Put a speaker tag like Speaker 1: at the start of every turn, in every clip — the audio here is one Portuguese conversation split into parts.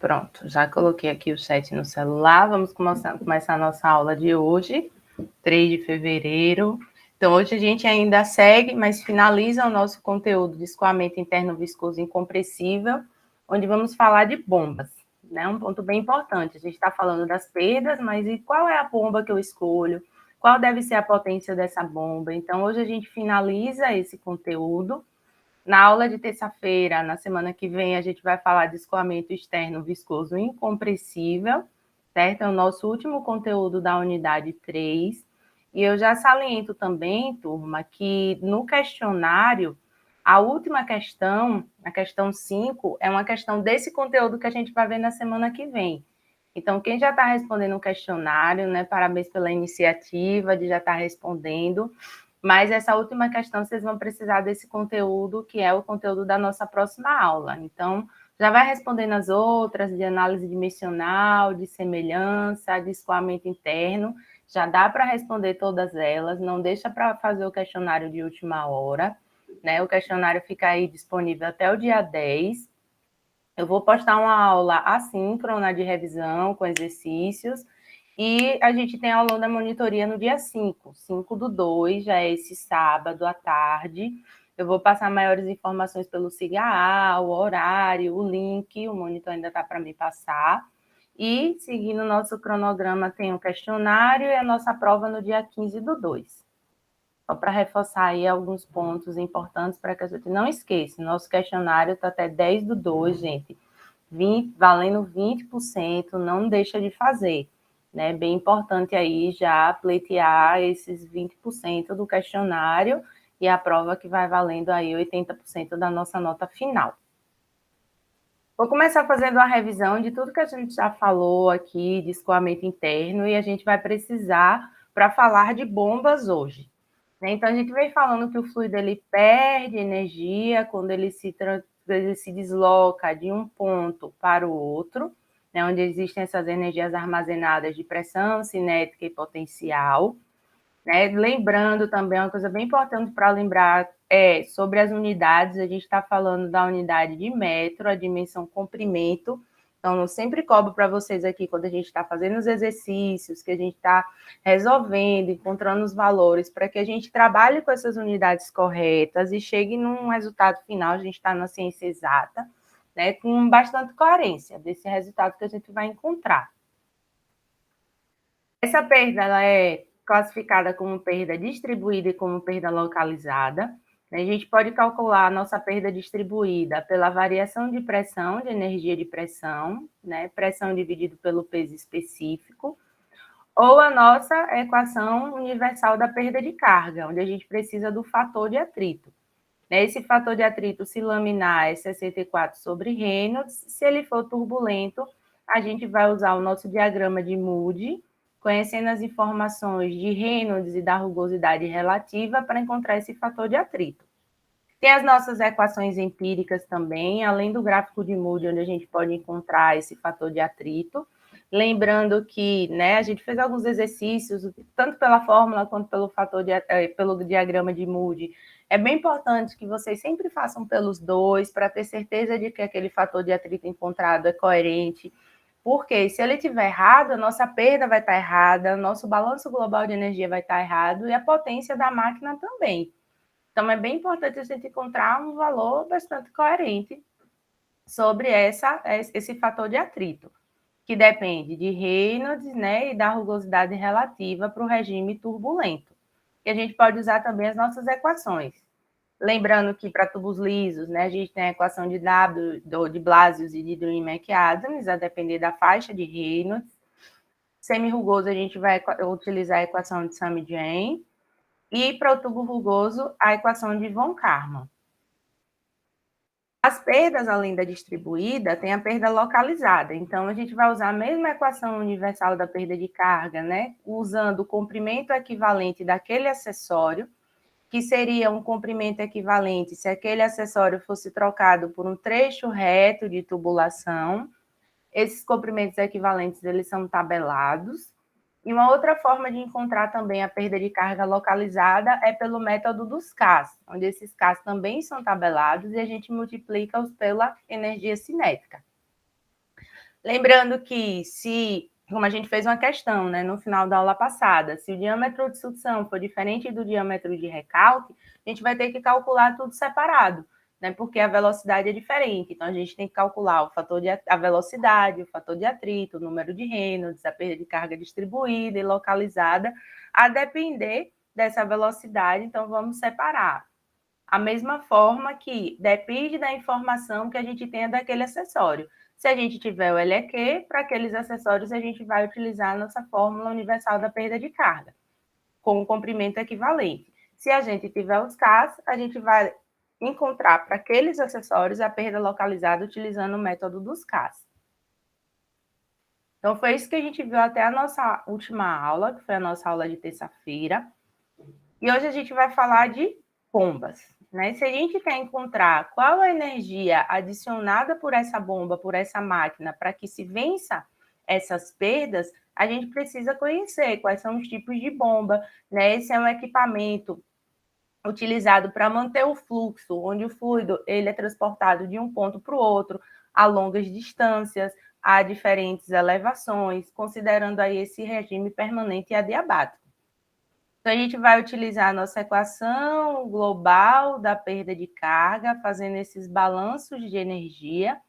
Speaker 1: Pronto, já coloquei aqui o chat no celular. Vamos começar a nossa aula de hoje, 3 de fevereiro. Então, hoje a gente ainda segue, mas finaliza o nosso conteúdo de escoamento interno viscoso incompressível, onde vamos falar de bombas, né? Um ponto bem importante. A gente está falando das perdas, mas e qual é a bomba que eu escolho? Qual deve ser a potência dessa bomba? Então, hoje a gente finaliza esse conteúdo. Na aula de terça-feira, na semana que vem, a gente vai falar de escoamento externo viscoso incompressível, certo? É o nosso último conteúdo da unidade 3. E eu já saliento também, turma, que no questionário, a última questão, a questão 5, é uma questão desse conteúdo que a gente vai ver na semana que vem. Então, quem já está respondendo o questionário, né, parabéns pela iniciativa de já estar respondendo. Mas essa última questão, vocês vão precisar desse conteúdo, que é o conteúdo da nossa próxima aula. Então, já vai respondendo as outras, de análise dimensional, de semelhança, de escoamento interno. Já dá para responder todas elas, não deixa para fazer o questionário de última hora, né? O questionário fica aí disponível até o dia 10. Eu vou postar uma aula assíncrona de revisão, com exercícios, e a gente tem aulão da monitoria no dia 5/2, já é esse sábado à tarde. Eu vou passar maiores informações pelo SIGA, o horário, o link, o monitor ainda está para me passar. E, seguindo o nosso cronograma, tem o questionário e a nossa prova no dia 15/2. Só para reforçar aí alguns pontos importantes para que a gente não esqueça. Nosso questionário está até 10/2, gente. Valendo 20%, não deixa de fazer. Né? Bem importante aí já pleitear esses 20% do questionário e a prova que vai valendo aí 80% da nossa nota final. Vou começar fazendo uma revisão de tudo que a gente já falou aqui de escoamento interno e a gente vai precisar para falar de bombas hoje. Então, a gente vem falando que o fluido ele perde energia quando ele se desloca de um ponto para o outro, né, onde existem essas energias armazenadas de pressão cinética e potencial. Né? Lembrando também, uma coisa bem importante para lembrar é sobre as unidades, a gente está falando da unidade de metro, a dimensão comprimento. Então, eu sempre cobro para vocês aqui, quando a gente está fazendo os exercícios, que a gente está resolvendo, encontrando os valores, para que a gente trabalhe com essas unidades corretas e chegue num resultado final, a gente está na ciência exata, né, com bastante coerência desse resultado que a gente vai encontrar. Essa perda ela é classificada como perda distribuída e como perda localizada. A gente pode calcular a nossa perda distribuída pela variação de pressão, de energia de pressão, né? Pressão dividido pelo peso específico, ou a nossa equação universal da perda de carga, onde a gente precisa do fator de atrito. Esse fator de atrito, se laminar, é 64/Reynolds. Se ele for turbulento, a gente vai usar o nosso diagrama de Moody, conhecendo as informações de Reynolds e da rugosidade relativa para encontrar esse fator de atrito. Tem as nossas equações empíricas também, além do gráfico de Moody, onde a gente pode encontrar esse fator de atrito. Lembrando que, né, a gente fez alguns exercícios, tanto pela fórmula quanto pelo diagrama de Moody. É bem importante que vocês sempre façam pelos dois, para ter certeza de que aquele fator de atrito encontrado é coerente. Porque se ele estiver errado, a nossa perda vai estar errada, nosso balanço global de energia vai estar errado e a potência da máquina também. Então, é bem importante a gente encontrar um valor bastante coerente sobre esse fator de atrito, que depende de Reynolds, né, e da rugosidade relativa para o regime turbulento. E a gente pode usar também as nossas equações. Lembrando que para tubos lisos, né, a gente tem a equação de W, de Blasius e de Dirichlet-Adams, a depender da faixa de Reynolds. Semi-rugoso, a gente vai utilizar a equação de Sami-Jain. E para o tubo rugoso, a equação de von Karman. As perdas, além da distribuída, tem a perda localizada. Então, a gente vai usar a mesma equação universal da perda de carga, né, usando o comprimento equivalente daquele acessório, que seria um comprimento equivalente se aquele acessório fosse trocado por um trecho reto de tubulação. Esses comprimentos equivalentes, eles são tabelados. E uma outra forma de encontrar também a perda de carga localizada é pelo método dos Ks, onde esses Ks também são tabelados e a gente multiplica-os pela energia cinética. Lembrando que como a gente fez uma questão, né, no final da aula passada, se o diâmetro de sucção for diferente do diâmetro de recalque, a gente vai ter que calcular tudo separado, né, porque a velocidade é diferente. Então, a gente tem que calcular a velocidade, o fator de atrito, o número de Reynolds, a perda de carga distribuída e localizada, a depender dessa velocidade. Então, vamos separar. A mesma forma que depende da informação que a gente tenha daquele acessório. Se a gente tiver o LEQ, para aqueles acessórios a gente vai utilizar a nossa fórmula universal da perda de carga, com o comprimento equivalente. Se a gente tiver os CAS, a gente vai encontrar para aqueles acessórios a perda localizada utilizando o método dos CAS. Então, foi isso que a gente viu até a nossa última aula, que foi a nossa aula de terça-feira. E hoje a gente vai falar de bombas. Né? Se a gente quer encontrar qual a energia adicionada por essa bomba, por essa máquina, para que se vença essas perdas, a gente precisa conhecer quais são os tipos de bomba. Né? Esse é um equipamento utilizado para manter o fluxo, onde o fluido ele é transportado de um ponto para o outro a longas distâncias, a diferentes elevações, considerando aí esse regime permanente e adiabático. Então, a gente vai utilizar a nossa equação global da perda de carga, fazendo esses balanços de energia,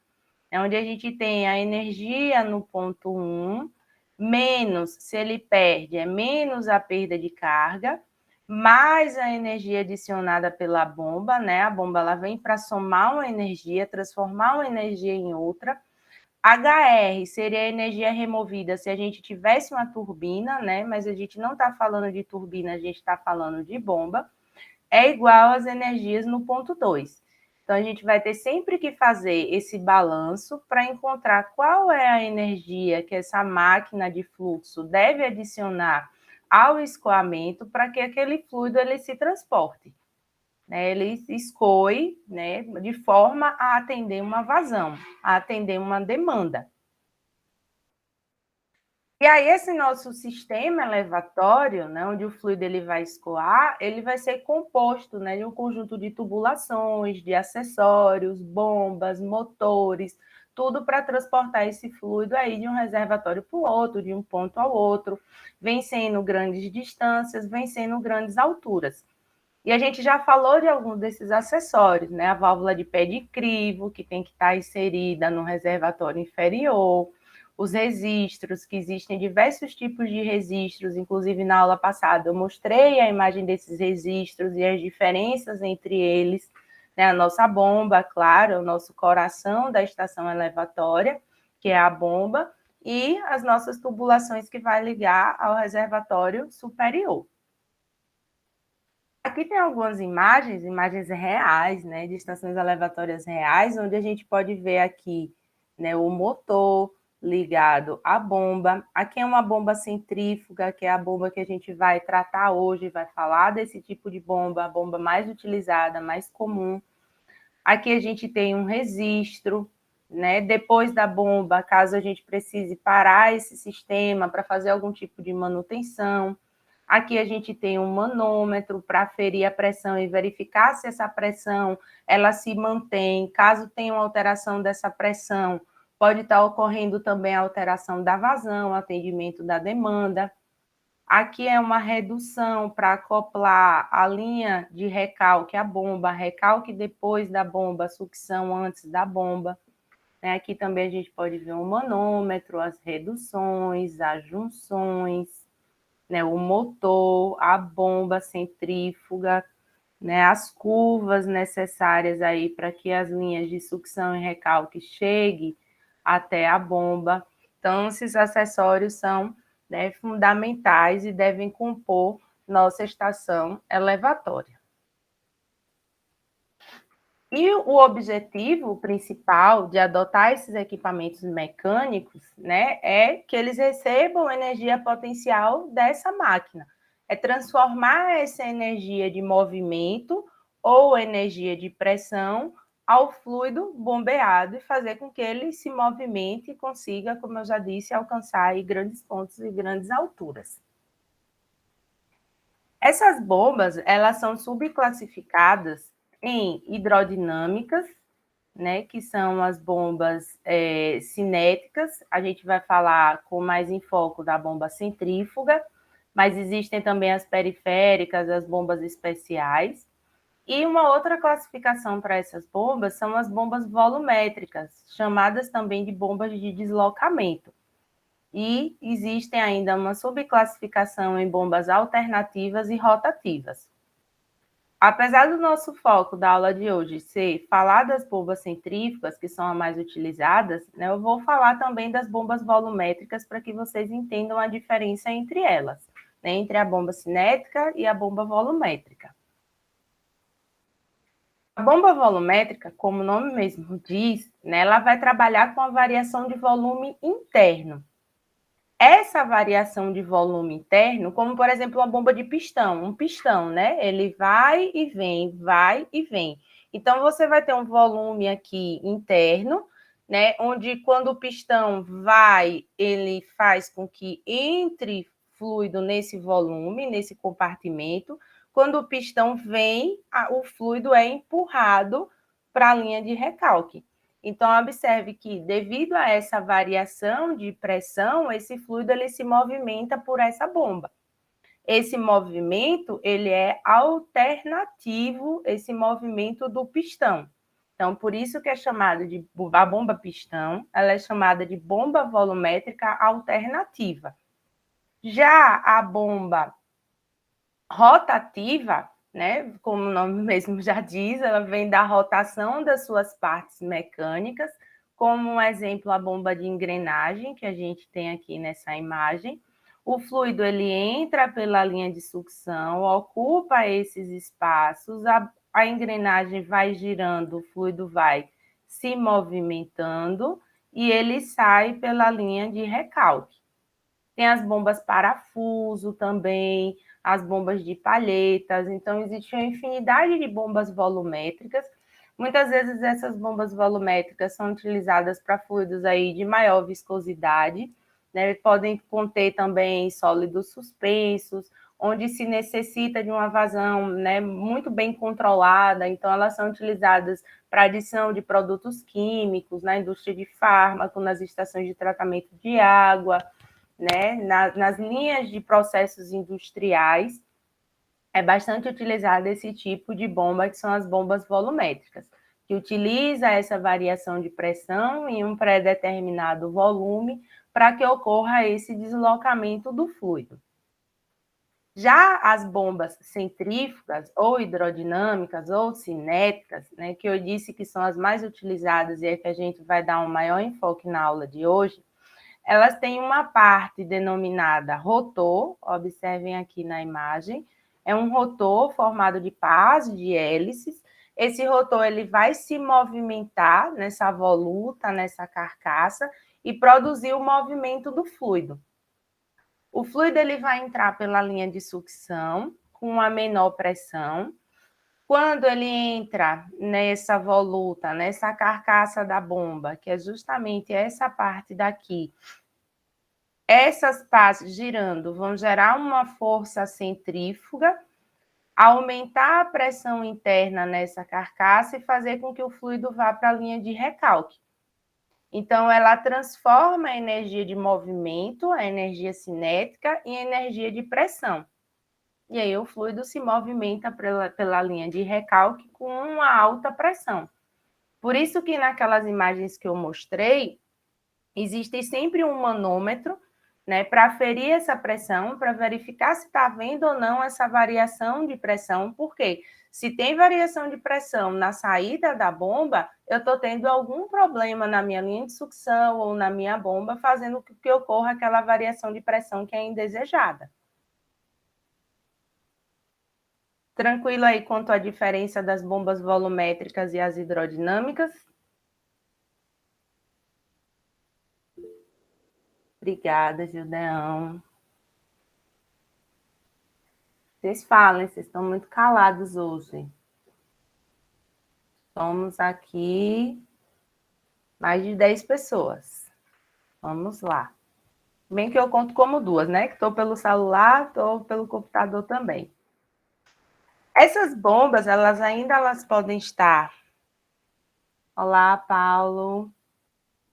Speaker 1: onde a gente tem a energia no ponto 1, menos, se ele perde, é menos a perda de carga, mais a energia adicionada pela bomba, né? A bomba ela vem para somar uma energia, transformar uma energia em outra. HR seria a energia removida se a gente tivesse uma turbina, né? Mas a gente não está falando de turbina, a gente está falando de bomba. É igual às energias no ponto 2. Então, a gente vai ter sempre que fazer esse balanço para encontrar qual é a energia que essa máquina de fluxo deve adicionar ao escoamento para que aquele fluido ele se transporte. Né, ele escoe, né, de forma a atender uma vazão, a atender uma demanda. E aí esse nosso sistema elevatório, né, onde o fluido ele vai escoar, ele vai ser composto, né, de um conjunto de tubulações, de acessórios, bombas, motores, tudo para transportar esse fluido aí de um reservatório para o outro, de um ponto ao outro, vencendo grandes distâncias, vencendo grandes alturas. E a gente já falou de alguns desses acessórios, né? A válvula de pé de crivo, que tem que estar inserida no reservatório inferior, os registros, que existem diversos tipos de registros, inclusive na aula passada eu mostrei a imagem desses registros e as diferenças entre eles, né? A nossa bomba, claro, o nosso coração da estação elevatória, que é a bomba, e as nossas tubulações que vai ligar ao reservatório superior. Aqui tem algumas imagens reais, né, de estações elevatórias reais, onde a gente pode ver aqui, né, o motor ligado à bomba. Aqui é uma bomba centrífuga, que é a bomba que a gente vai tratar hoje, vai falar desse tipo de bomba, a bomba mais utilizada, mais comum. Aqui a gente tem um registro, né, depois da bomba, caso a gente precise parar esse sistema para fazer algum tipo de manutenção. Aqui a gente tem um manômetro para aferir a pressão e verificar se essa pressão ela se mantém. Caso tenha uma alteração dessa pressão, pode estar ocorrendo também a alteração da vazão, atendimento da demanda. Aqui é uma redução para acoplar a linha de recalque à bomba, recalque depois da bomba, sucção antes da bomba. Aqui também a gente pode ver um manômetro, as reduções, as junções, né, o motor, a bomba centrífuga, né, as curvas necessárias aí para que as linhas de sucção e recalque cheguem até a bomba. Então, esses acessórios são, né, fundamentais e devem compor nossa estação elevatória. E o objetivo principal de adotar esses equipamentos mecânicos, né, é que eles recebam energia potencial dessa máquina. É transformar essa energia de movimento ou energia de pressão ao fluido bombeado e fazer com que ele se movimente e consiga, como eu já disse, alcançar aí grandes pontos e grandes alturas. Essas bombas, elas são subclassificadas em hidrodinâmicas, né, que são as bombas cinéticas. A gente vai falar com mais enfoque da bomba centrífuga, mas existem também as periféricas, as bombas especiais. E uma outra classificação para essas bombas são as bombas volumétricas, chamadas também de bombas de deslocamento. E existem ainda uma subclassificação em bombas alternativas e rotativas. Apesar do nosso foco da aula de hoje ser falar das bombas centrífugas, que são as mais utilizadas, né, eu vou falar também das bombas volumétricas para que vocês entendam a diferença entre elas, né, entre a bomba cinética e a bomba volumétrica. A bomba volumétrica, como o nome mesmo diz, né, ela vai trabalhar com a variação de volume interno. Essa variação de volume interno, como por exemplo a bomba de pistão, um pistão, né? Ele vai e vem, vai e vem. Então você vai ter um volume aqui interno, né? Onde quando o pistão vai, ele faz com que entre fluido nesse volume, nesse compartimento. Quando o pistão vem, o fluido é empurrado para a linha de recalque. Então, observe que, devido a essa variação de pressão, esse fluido ele se movimenta por essa bomba. Esse movimento ele é alternativo, esse movimento do pistão. Então, por isso que é chamada de a bomba pistão, ela é chamada de bomba volumétrica alternativa. Já a bomba rotativa, né, como o nome mesmo já diz, ela vem da rotação das suas partes mecânicas, como um exemplo a bomba de engrenagem que a gente tem aqui nessa imagem. O fluido ele entra pela linha de sucção, ocupa esses espaços, a engrenagem vai girando, o fluido vai se movimentando e ele sai pela linha de recalque. Tem as bombas parafuso também, as bombas de palhetas, então existe uma infinidade de bombas volumétricas. Muitas vezes essas bombas volumétricas são utilizadas para fluidos aí de maior viscosidade, né? Podem conter também sólidos suspensos, onde se necessita de uma vazão, né, muito bem controlada, então elas são utilizadas para adição de produtos químicos na indústria de fármaco, nas estações de tratamento de água, né? Nas linhas de processos industriais, é bastante utilizado esse tipo de bomba, que são as bombas volumétricas, que utiliza essa variação de pressão em um pré-determinado volume para que ocorra esse deslocamento do fluido. Já as bombas centrífugas, ou hidrodinâmicas, ou cinéticas, né, que eu disse que são as mais utilizadas e é que a gente vai dar um maior enfoque na aula de hoje, elas têm uma parte denominada rotor, observem aqui na imagem, é um rotor formado de pás, de hélices. Esse rotor ele vai se movimentar nessa voluta, nessa carcaça, e produzir o movimento do fluido. O fluido ele vai entrar pela linha de sucção, com uma menor pressão. Quando ele entra nessa voluta, nessa carcaça da bomba, que é justamente essa parte daqui, essas pás girando vão gerar uma força centrífuga, aumentar a pressão interna nessa carcaça e fazer com que o fluido vá para a linha de recalque. Então, ela transforma a energia de movimento, a energia cinética, em energia de pressão. E aí o fluido se movimenta pela linha de recalque com uma alta pressão. Por isso que naquelas imagens que eu mostrei, existe sempre um manômetro, né, para aferir essa pressão, para verificar se está havendo ou não essa variação de pressão. Por quê? Se tem variação de pressão na saída da bomba, eu estou tendo algum problema na minha linha de sucção ou na minha bomba, fazendo com que ocorra aquela variação de pressão que é indesejada. Tranquilo aí quanto à diferença das bombas volumétricas e as hidrodinâmicas? Obrigada, Gildeão. Vocês falem, vocês estão muito calados hoje. Somos aqui mais de 10 pessoas. Vamos lá. Bem que eu conto como duas, né? Que estou pelo celular, estou pelo computador também. Essas bombas, elas podem estar Olá, Paulo.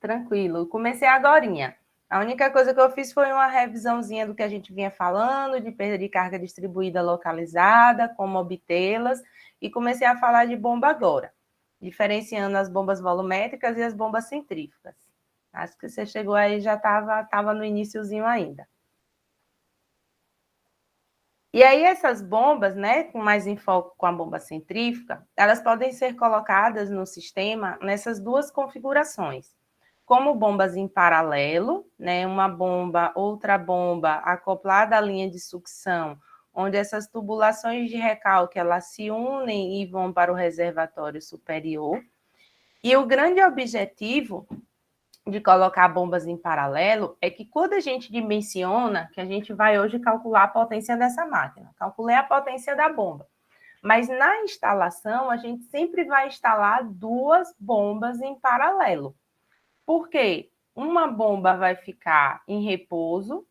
Speaker 1: Tranquilo. Comecei agorinha. A única coisa que eu fiz foi uma revisãozinha do que a gente vinha falando, de perda de carga distribuída localizada, como obtê-las, e comecei a falar de bomba agora, diferenciando as bombas volumétricas e as bombas centrífugas. Acho que você chegou aí, já estava no iniciozinho ainda. E aí essas bombas, né, com mais enfoque com a bomba centrífuga, elas podem ser colocadas no sistema nessas duas configurações, como bombas em paralelo, né, uma bomba, outra bomba acoplada à linha de sucção, onde essas tubulações de recalque elas se unem e vão para o reservatório superior. E o grande objetivo de colocar bombas em paralelo é que quando a gente dimensiona, que a gente vai hoje calcular a potência dessa máquina, calculei a potência da bomba. Mas na instalação, a gente sempre vai instalar duas bombas em paralelo. Por quê? Uma bomba vai ficar em repouso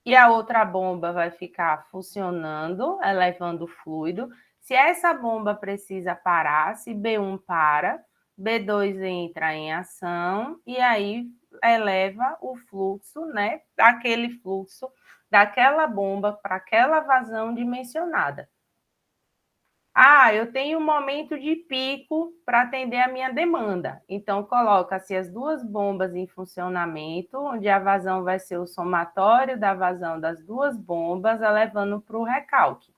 Speaker 1: e a outra bomba vai ficar funcionando, elevando o fluido. Se essa bomba precisa parar, se B1 para, B2 entra em ação e aí eleva o fluxo, né? Aquele fluxo daquela bomba para aquela vazão dimensionada. Ah, eu tenho um momento de pico para atender a minha demanda. Então, coloca-se as duas bombas em funcionamento, onde a vazão vai ser o somatório da vazão das duas bombas, elevando para o recalque.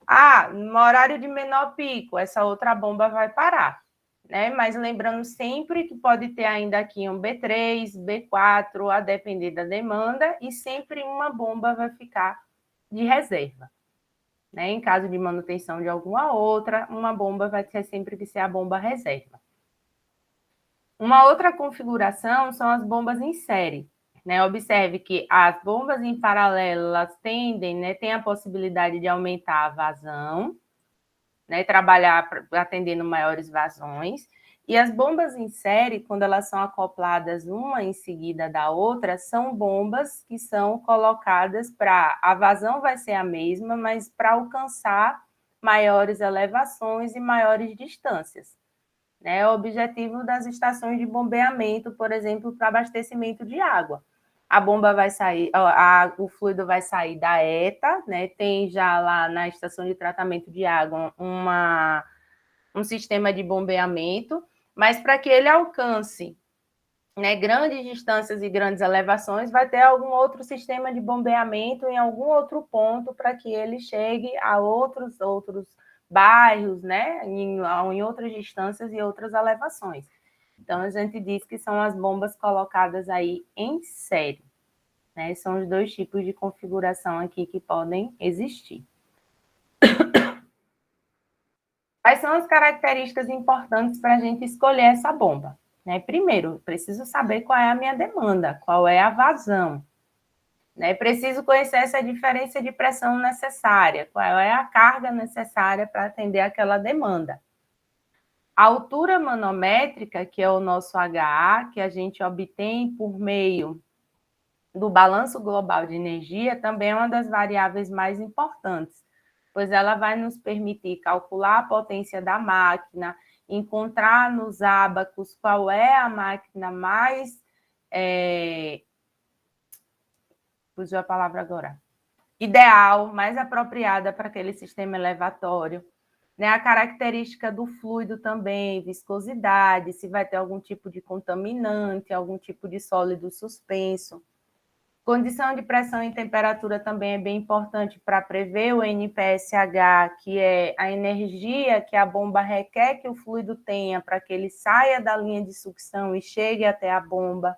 Speaker 1: Ah, no horário de menor pico, essa outra bomba vai parar, né? Mas lembrando sempre que pode ter ainda aqui um B3, B4, a depender da demanda, e sempre uma bomba vai ficar de reserva. Né? Em caso de manutenção de alguma outra, uma bomba vai ter sempre que ser a bomba reserva. Uma outra configuração são as bombas em série. Né? Observe que as bombas em paralelo, elas tendem, né, tem a possibilidade de aumentar a vazão, né, trabalhar atendendo maiores vazões. E as bombas em série, quando elas são acopladas uma em seguida da outra, são bombas que são colocadas para... A vazão vai ser a mesma, mas para alcançar maiores elevações e maiores distâncias. Né? O objetivo das estações de bombeamento, por exemplo, para abastecimento de água. A bomba vai sair, o fluido vai sair da ETA, né? Tem já lá na estação de tratamento de água um sistema de bombeamento, mas para que ele alcance, né, grandes distâncias e grandes elevações, vai ter algum outro sistema de bombeamento em algum outro ponto para que ele chegue a outros bairros, né, em outras distâncias e outras elevações. Então, a gente diz que são as bombas colocadas aí em série. Né? São os dois tipos de configuração aqui que podem existir. Quais são as características importantes para a gente escolher essa bomba? Né? Primeiro, preciso saber qual é a minha demanda, qual é a vazão. Né? Preciso conhecer essa diferença de pressão necessária, qual é a carga necessária para atender aquela demanda. A altura manométrica, que é o nosso HA, que a gente obtém por meio do balanço global de energia, também é uma das variáveis mais importantes, pois ela vai nos permitir calcular a potência da máquina, encontrar nos ábacos qual é a máquina mais... fugiu a palavra agora. Ideal, mais apropriada para aquele sistema elevatório. Né? A característica do fluido também, viscosidade, se vai ter algum tipo de contaminante, algum tipo de sólido suspenso. Condição de pressão e temperatura também é bem importante para prever o NPSH, que é a energia que a bomba requer que o fluido tenha para que ele saia da linha de sucção e chegue até a bomba.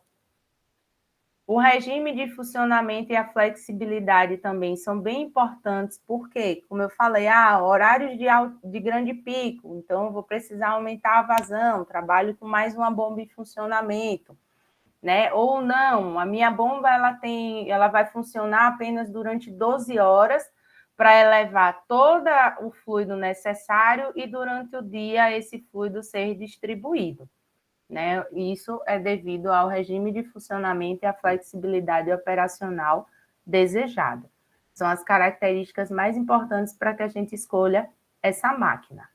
Speaker 1: O regime de funcionamento e a flexibilidade também são bem importantes, porque, como eu falei, horários de grande pico, então eu vou precisar aumentar a vazão, trabalho com mais uma bomba em funcionamento. Né? Ou não, a minha bomba ela vai funcionar apenas durante 12 horas para elevar todo o fluido necessário e durante o dia esse fluido ser distribuído. Né? Isso é devido ao regime de funcionamento e à flexibilidade operacional desejada. São as características mais importantes para que a gente escolha essa máquina.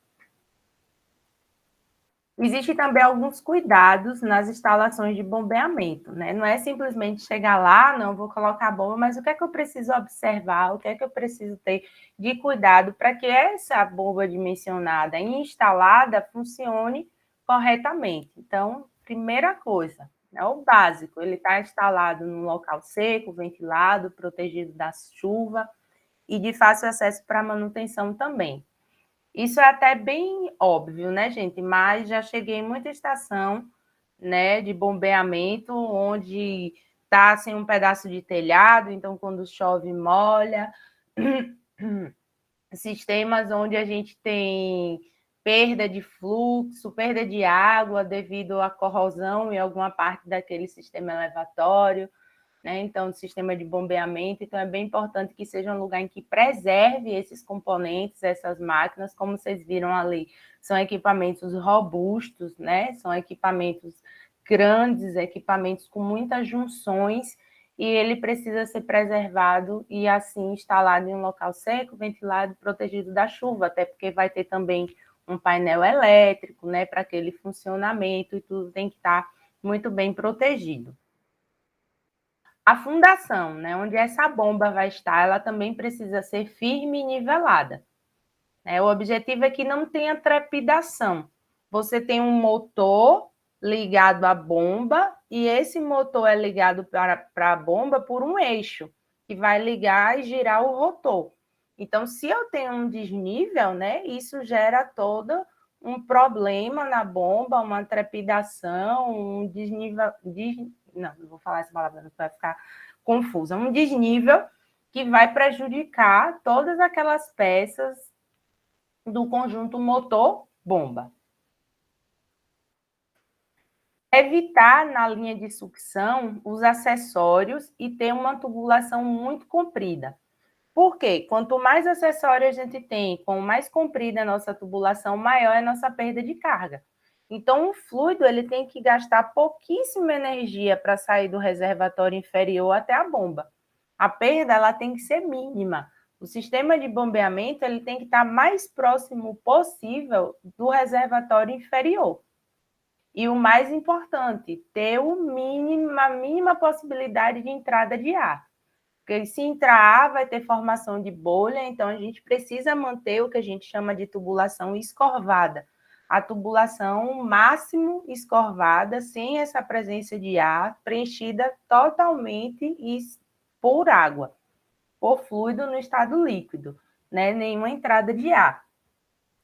Speaker 1: Existem também alguns cuidados nas instalações de bombeamento, né? Não é simplesmente chegar lá, não, vou colocar a bomba, mas o que é que eu preciso observar, o que é que eu preciso ter de cuidado para que essa bomba dimensionada e instalada funcione corretamente. Então, primeira coisa, é o básico, ele está instalado num local seco, ventilado, protegido da chuva e de fácil acesso para manutenção também. Isso é até bem óbvio, né, gente? Mas já cheguei em muita estação, né, de bombeamento, onde tá assim um pedaço de telhado, então quando chove molha. Sistemas onde a gente tem perda de fluxo, perda de água devido à corrosão em alguma parte daquele sistema elevatório, né? Então, o sistema de bombeamento. Então, é bem importante que seja um lugar em que preserve esses componentes, essas máquinas, como vocês viram ali, são equipamentos robustos, né? São equipamentos grandes, equipamentos com muitas junções, e ele precisa ser preservado e, assim, instalado em um local seco, ventilado, protegido da chuva, até porque vai ter também um painel elétrico, né, para aquele funcionamento, e tudo tem que estar muito bem protegido. A fundação, né, onde essa bomba vai estar, ela também precisa ser firme e nivelada. Né? O objetivo é que não tenha trepidação. Você tem um motor ligado à bomba e esse motor é ligado para a bomba por um eixo que vai ligar e girar o rotor. Então, se eu tenho um desnível, né, isso gera todo um problema na bomba, uma trepidação, um desnível, não vou falar essa palavra, vai ficar confusa, um desnível que vai prejudicar todas aquelas peças do conjunto motor-bomba. Evitar na linha de sucção os acessórios e ter uma tubulação muito comprida. Por quê? Quanto mais acessório a gente tem, quanto mais comprida a nossa tubulação, maior é a nossa perda de carga. Então, o fluido ele tem que gastar pouquíssima energia para sair do reservatório inferior até a bomba. A perda ela tem que ser mínima. O sistema de bombeamento ele tem que estar mais próximo possível do reservatório inferior. E o mais importante, ter a mínima possibilidade de entrada de ar. Porque se entrar ar, vai ter formação de bolha, então a gente precisa manter o que a gente chama de tubulação escorvada. A tubulação máximo escorvada, sem essa presença de ar, preenchida totalmente por água, por fluido no estado líquido, né? Nenhuma entrada de ar.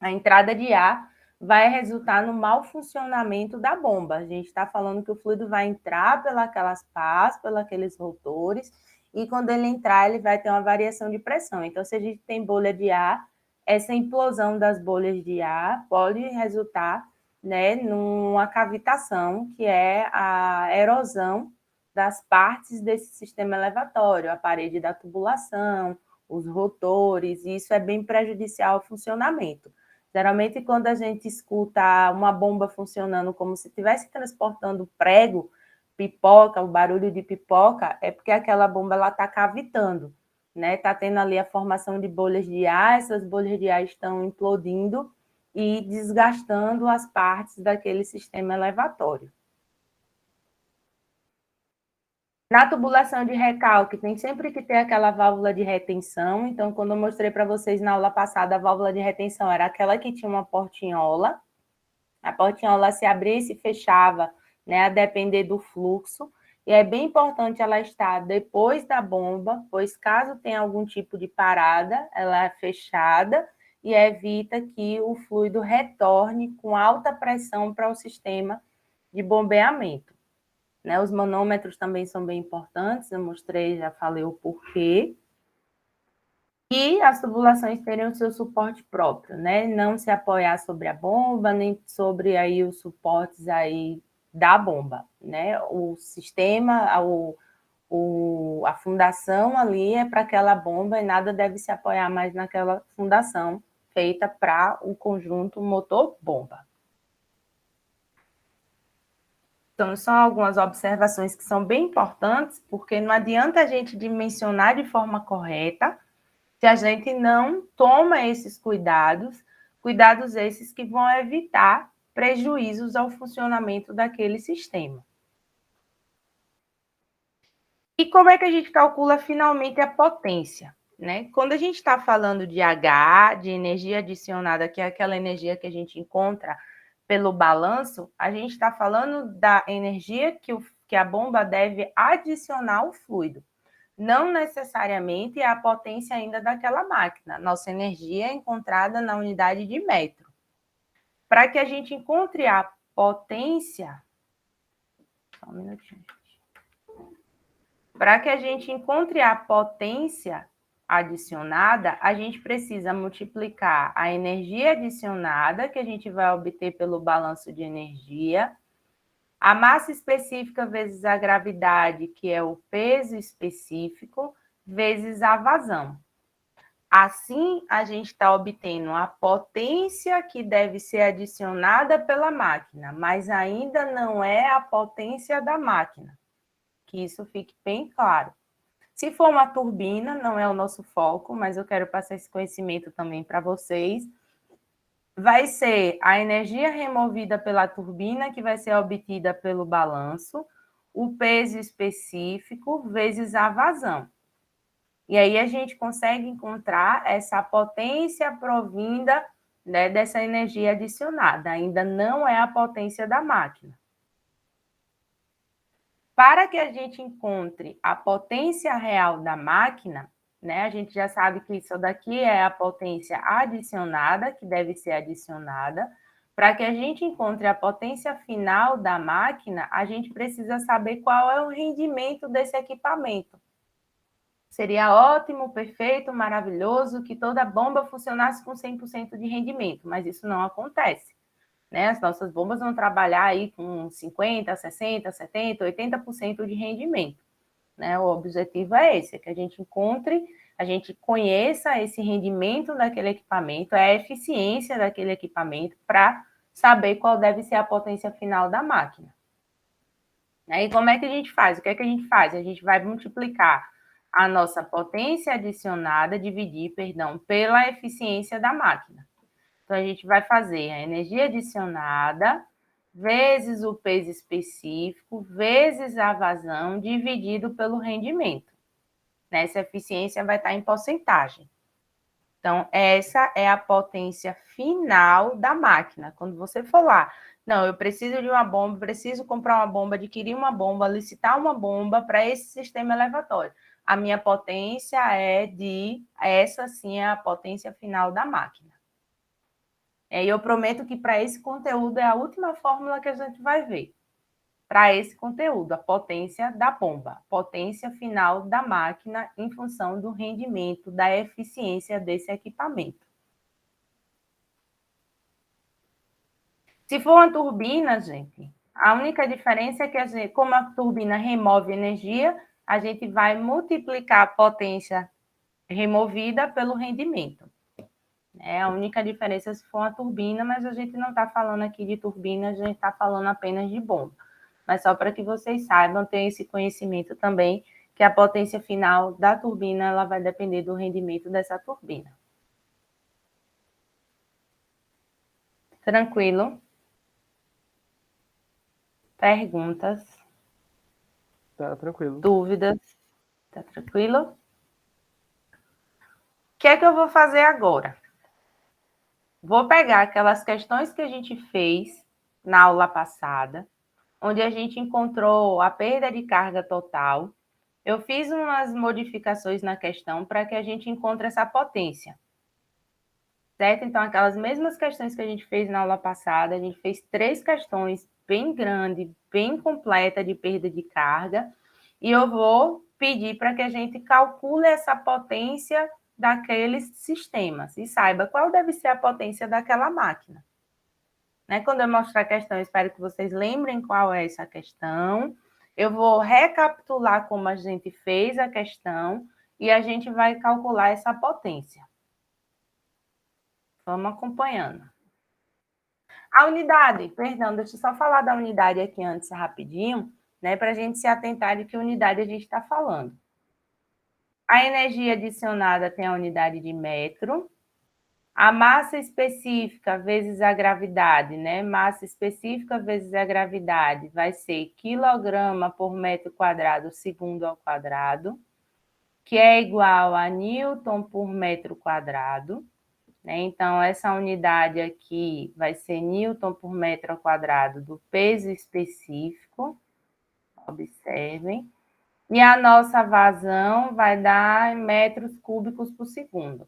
Speaker 1: A entrada de ar vai resultar no mau funcionamento da bomba. A gente está falando que o fluido vai entrar pelas pás, pelos rotores, e quando ele entrar, ele vai ter uma variação de pressão. Então, se a gente tem bolha de ar, essa implosão das bolhas de ar pode resultar, né, numa cavitação, que é a erosão das partes desse sistema elevatório, a parede da tubulação, os rotores, e isso é bem prejudicial ao funcionamento. Geralmente, quando a gente escuta uma bomba funcionando como se estivesse transportando prego, pipoca, o barulho de pipoca, é porque aquela bomba está cavitando, né? Está tendo ali a formação de bolhas de ar, essas bolhas de ar estão implodindo e desgastando as partes daquele sistema elevatório. Na tubulação de recalque, tem sempre que ter aquela válvula de retenção. Então, quando eu mostrei para vocês na aula passada, a válvula de retenção era aquela que tinha uma portinhola. A portinhola se abria e se fechava, né, a depender do fluxo. E é bem importante ela estar depois da bomba, pois caso tenha algum tipo de parada, ela é fechada e evita que o fluido retorne com alta pressão para o sistema de bombeamento. Né? Os manômetros também são bem importantes, eu mostrei, já falei o porquê. E as tubulações terem o seu suporte próprio, né? Não se apoiar sobre a bomba, nem sobre aí os suportes aí da bomba, né? O sistema, a fundação ali é para aquela bomba e nada deve se apoiar mais naquela fundação feita para o conjunto motor-bomba. Então, são algumas observações que são bem importantes, porque não adianta a gente dimensionar de forma correta se a gente não toma esses cuidados, cuidados esses que vão evitar prejuízos ao funcionamento daquele sistema. E como é que a gente calcula finalmente a potência? Né? Quando a gente está falando de H, de energia adicionada, que é aquela energia que a gente encontra pelo balanço, a gente está falando da energia que a bomba deve adicionar ao fluido. Não necessariamente é a potência ainda daquela máquina. Nossa energia é encontrada na unidade de metro. Para que a gente encontre a potência... Só um minutinho. Para que a gente encontre a potência adicionada, a gente precisa multiplicar a energia adicionada, que a gente vai obter pelo balanço de energia, a massa específica vezes a gravidade, que é o peso específico, vezes a vazão. Assim, a gente está obtendo a potência que deve ser adicionada pela máquina, mas ainda não é a potência da máquina. Que isso fique bem claro. Se for uma turbina, não é o nosso foco, mas eu quero passar esse conhecimento também para vocês. Vai ser a energia removida pela turbina, que vai ser obtida pelo balanço, o peso específico vezes a vazão. E aí a gente consegue encontrar essa potência provinda, né, dessa energia adicionada. Ainda não é a potência da máquina. Para que a gente encontre a potência real da máquina, né, a gente já sabe que isso daqui é a potência adicionada, que deve ser adicionada. Para que a gente encontre a potência final da máquina, a gente precisa saber qual é o rendimento desse equipamento. Seria ótimo, perfeito, maravilhoso que toda bomba funcionasse com 100% de rendimento, mas isso não acontece. Né? As nossas bombas vão trabalhar aí com 50%, 60%, 70%, 80% de rendimento. Né? O objetivo é esse, é que a gente encontre, a gente conheça esse rendimento daquele equipamento, a eficiência daquele equipamento, para saber qual deve ser a potência final da máquina. E como é que a gente faz? O que é que a gente faz? A gente vai multiplicar a nossa potência adicionada, pela eficiência da máquina. Então, a gente vai fazer a energia adicionada vezes o peso específico, vezes a vazão, dividido pelo rendimento. Essa eficiência vai estar em porcentagem. Então, essa é a potência final da máquina. Quando você for lá, não, eu preciso de uma bomba, preciso comprar uma bomba, adquirir uma bomba, licitar uma bomba para esse sistema elevatório. A minha potência essa sim é a potência final da máquina. E eu prometo que para esse conteúdo é a última fórmula que a gente vai ver. Para esse conteúdo, a potência da bomba, a potência final da máquina em função do rendimento, da eficiência desse equipamento. Se for uma turbina, gente, a única diferença é que, como a turbina remove energia, a gente vai multiplicar a potência removida pelo rendimento. É a única diferença se for uma turbina, mas a gente não está falando aqui de turbina, a gente está falando apenas de bomba. Mas só para que vocês saibam, ter esse conhecimento também, que a potência final da turbina ela vai depender do rendimento dessa turbina. Tranquilo? Perguntas?
Speaker 2: Tá tranquilo.
Speaker 1: Dúvidas? Tá tranquilo? O que é que eu vou fazer agora? Vou pegar aquelas questões que a gente fez na aula passada, onde a gente encontrou a perda de carga total. Eu fiz umas modificações na questão para que a gente encontre essa potência. Certo? Então, aquelas mesmas questões que a gente fez na aula passada, a gente fez 3 questões bem grandes, bem completas de perda de carga, e eu vou pedir para que a gente calcule essa potência daqueles sistemas e saiba qual deve ser a potência daquela máquina. Né? Quando eu mostrar a questão, eu espero que vocês lembrem qual é essa questão. Eu vou recapitular como a gente fez a questão e a gente vai calcular essa potência. Vamos acompanhando. A unidade, perdão, deixa eu só falar da unidade aqui antes, rapidinho, né, para a gente se atentar de que unidade a gente está falando. A energia adicionada tem a unidade de metro, A massa específica vezes a gravidade, né? Massa específica vezes a gravidade vai ser quilograma por metro quadrado segundo ao quadrado, que é igual a Newton por metro quadrado, né? Então, essa unidade aqui vai ser Newton por metro quadrado do peso específico, observem. E a nossa vazão vai dar metros cúbicos por segundo.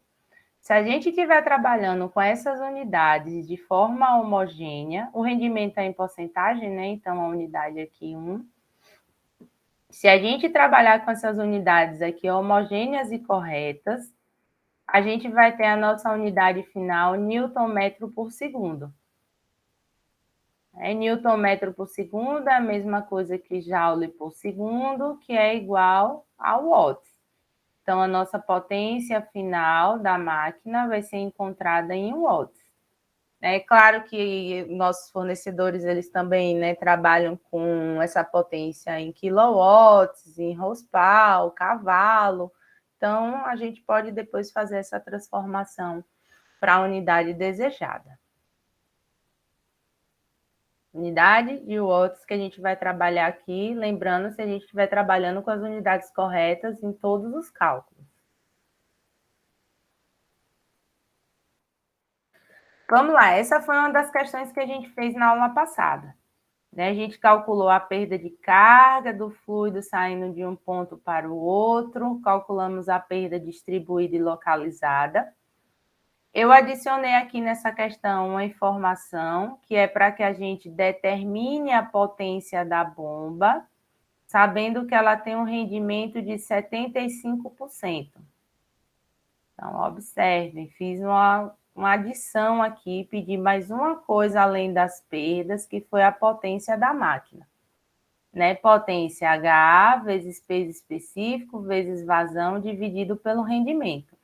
Speaker 1: Se a gente estiver trabalhando com essas unidades de forma homogênea, o rendimento é em porcentagem, né? Então, a unidade aqui 1. Se a gente trabalhar com essas unidades aqui homogêneas e corretas, a gente vai ter a nossa unidade final, Newton metro por segundo. Newton metro por segundo é a mesma coisa que Joule por segundo, que é igual a watts. Então, a nossa potência final da máquina vai ser encontrada em watts. É claro que nossos fornecedores, eles também, né, trabalham com essa potência em quilowatts, em horsepower, cavalo. Então, a gente pode depois fazer essa transformação para a unidade desejada. Unidade de watts que a gente vai trabalhar aqui, lembrando, se a gente estiver trabalhando com as unidades corretas em todos os cálculos. Vamos lá, essa foi uma das questões que a gente fez na aula passada. Né? A gente calculou a perda de carga do fluido saindo de um ponto para o outro, calculamos a perda distribuída e localizada. Eu adicionei aqui nessa questão uma informação que é para que a gente determine a potência da bomba, sabendo que ela tem um rendimento de 75%. Então, observem, fiz uma adição aqui, pedi mais uma coisa além das perdas, que foi a potência da máquina. Né? Potência HA vezes peso específico vezes vazão dividido pelo rendimento.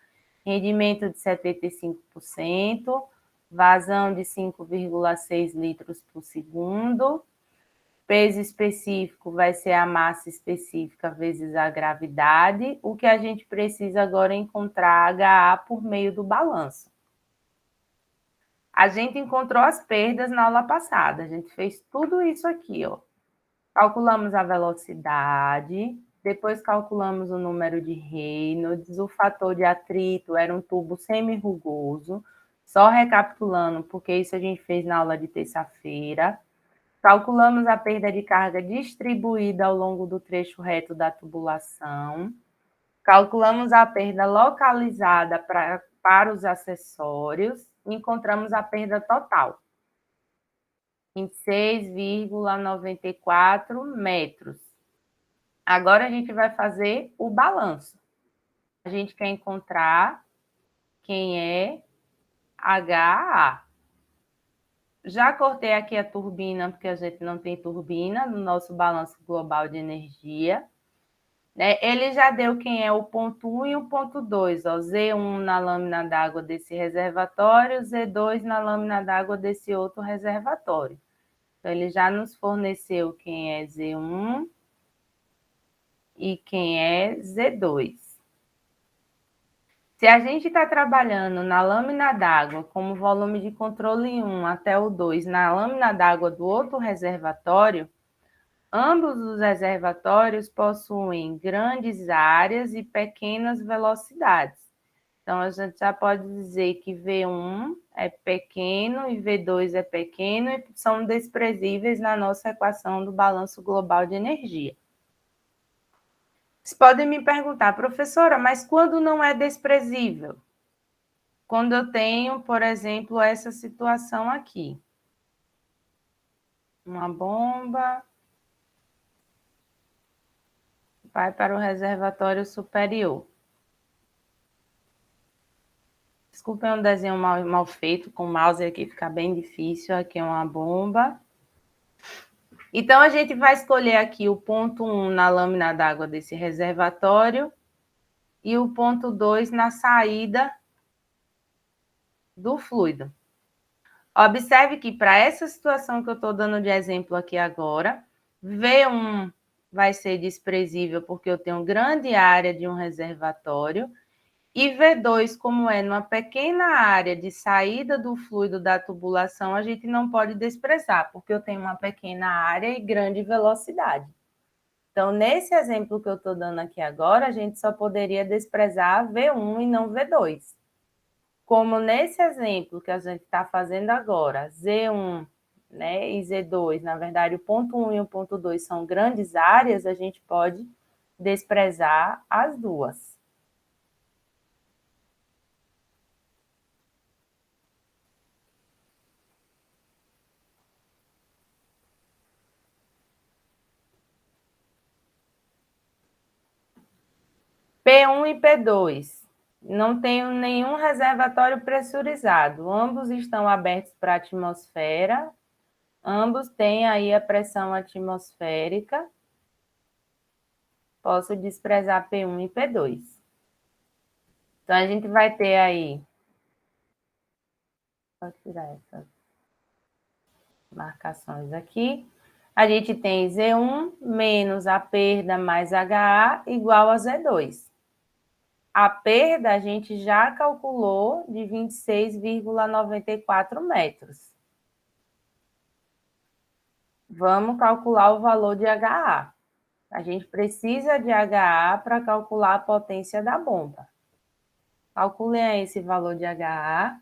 Speaker 1: Rendimento de 75%, vazão de 5,6 litros por segundo. Peso específico vai ser a massa específica vezes a gravidade. O que a gente precisa agora é encontrar HA por meio do balanço. A gente encontrou as perdas na aula passada. A gente fez tudo isso aqui, ó. Calculamos a velocidade, depois calculamos o número de Reynolds, o fator de atrito era um tubo semi-rugoso. Só recapitulando, porque isso a gente fez na aula de terça-feira. Calculamos a perda de carga distribuída ao longo do trecho reto da tubulação. Calculamos a perda localizada para os acessórios. E encontramos a perda total. 26,94 metros. Agora a gente vai fazer o balanço. A gente quer encontrar quem é HA. Já cortei aqui a turbina, porque a gente não tem turbina no nosso balanço global de energia. Ele já deu quem é o ponto 1 e o ponto 2, ó, Z1 na lâmina d'água desse reservatório, Z2 na lâmina d'água desse outro reservatório. Então, ele já nos forneceu quem é Z1 e quem é Z2. Se a gente está trabalhando na lâmina d'água como volume de controle 1 até o 2 na lâmina d'água do outro reservatório, ambos os reservatórios possuem grandes áreas e pequenas velocidades. Então, a gente já pode dizer que V1 é pequeno e V2 é pequeno e são desprezíveis na nossa equação do balanço global de energia. Vocês podem me perguntar, professora, mas quando não é desprezível? Quando eu tenho, por exemplo, essa situação aqui. Uma bomba vai para o reservatório superior. Desculpem um desenho mal feito, com o mouse aqui fica bem difícil. Aqui é uma bomba. Então, a gente vai escolher aqui o ponto 1 na lâmina d'água desse reservatório e o ponto 2 na saída do fluido. Observe que para essa situação que eu estou dando de exemplo aqui agora, V1 vai ser desprezível porque eu tenho grande área de um reservatório E V2, como é numa pequena área de saída do fluido da tubulação, a gente não pode desprezar, porque eu tenho uma pequena área e grande velocidade. Então, nesse exemplo que eu estou dando aqui agora, a gente só poderia desprezar V1 e não V2. Como nesse exemplo que a gente está fazendo agora, Z1, né, e Z2, na verdade, o ponto 1 e o ponto 2 são grandes áreas, a gente pode desprezar as duas. P1 e P2. Não tenho nenhum reservatório pressurizado. Ambos estão abertos para a atmosfera. Ambos têm aí a pressão atmosférica. Posso desprezar P1 e P2. Então, a gente vai ter aí... Vou tirar essas marcações aqui. A gente tem Z1 menos a perda mais HA igual a Z2. A perda a gente já calculou de 26,94 metros. Vamos calcular o valor de HA. A gente precisa de HA para calcular a potência da bomba. Calculem aí esse valor de HA.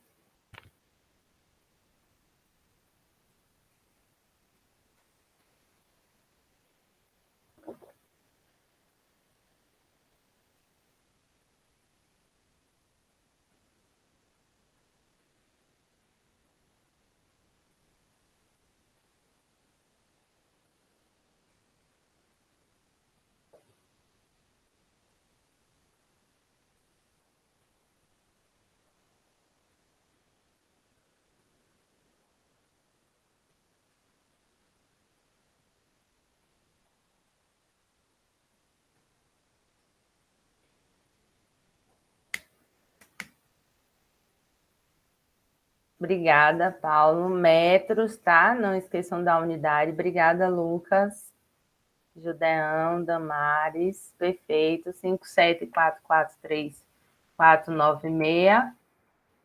Speaker 1: Obrigada, Paulo. Metros, tá? Não esqueçam da unidade. Obrigada, Lucas. Judeão, Damares. Perfeito. 57443,496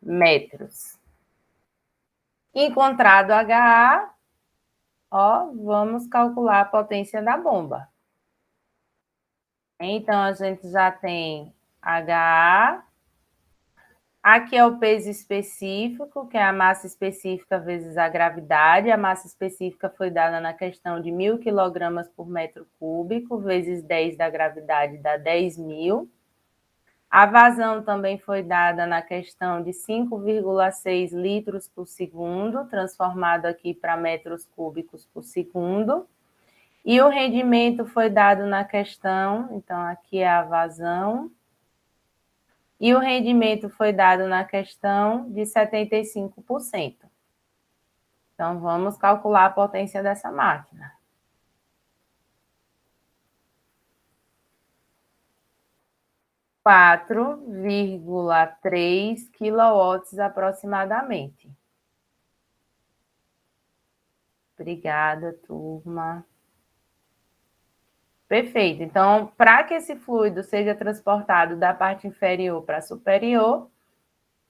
Speaker 1: metros. Encontrado HA, ó, vamos calcular a potência da bomba. Então, a gente já tem HA. Aqui é o peso específico, que é a massa específica vezes a gravidade. A massa específica foi dada na questão de 1.000 quilogramas por metro cúbico, vezes 10 da gravidade dá 10.000. A vazão também foi dada na questão de 5,6 litros por segundo, transformado aqui para metros cúbicos por segundo. E o rendimento foi dado na questão, então aqui é a vazão. E o rendimento foi dado na questão de 75%. Então, vamos calcular a potência dessa máquina. 4,3 quilowatts aproximadamente. Obrigada, turma. Perfeito. Então, para que esse fluido seja transportado da parte inferior para a superior,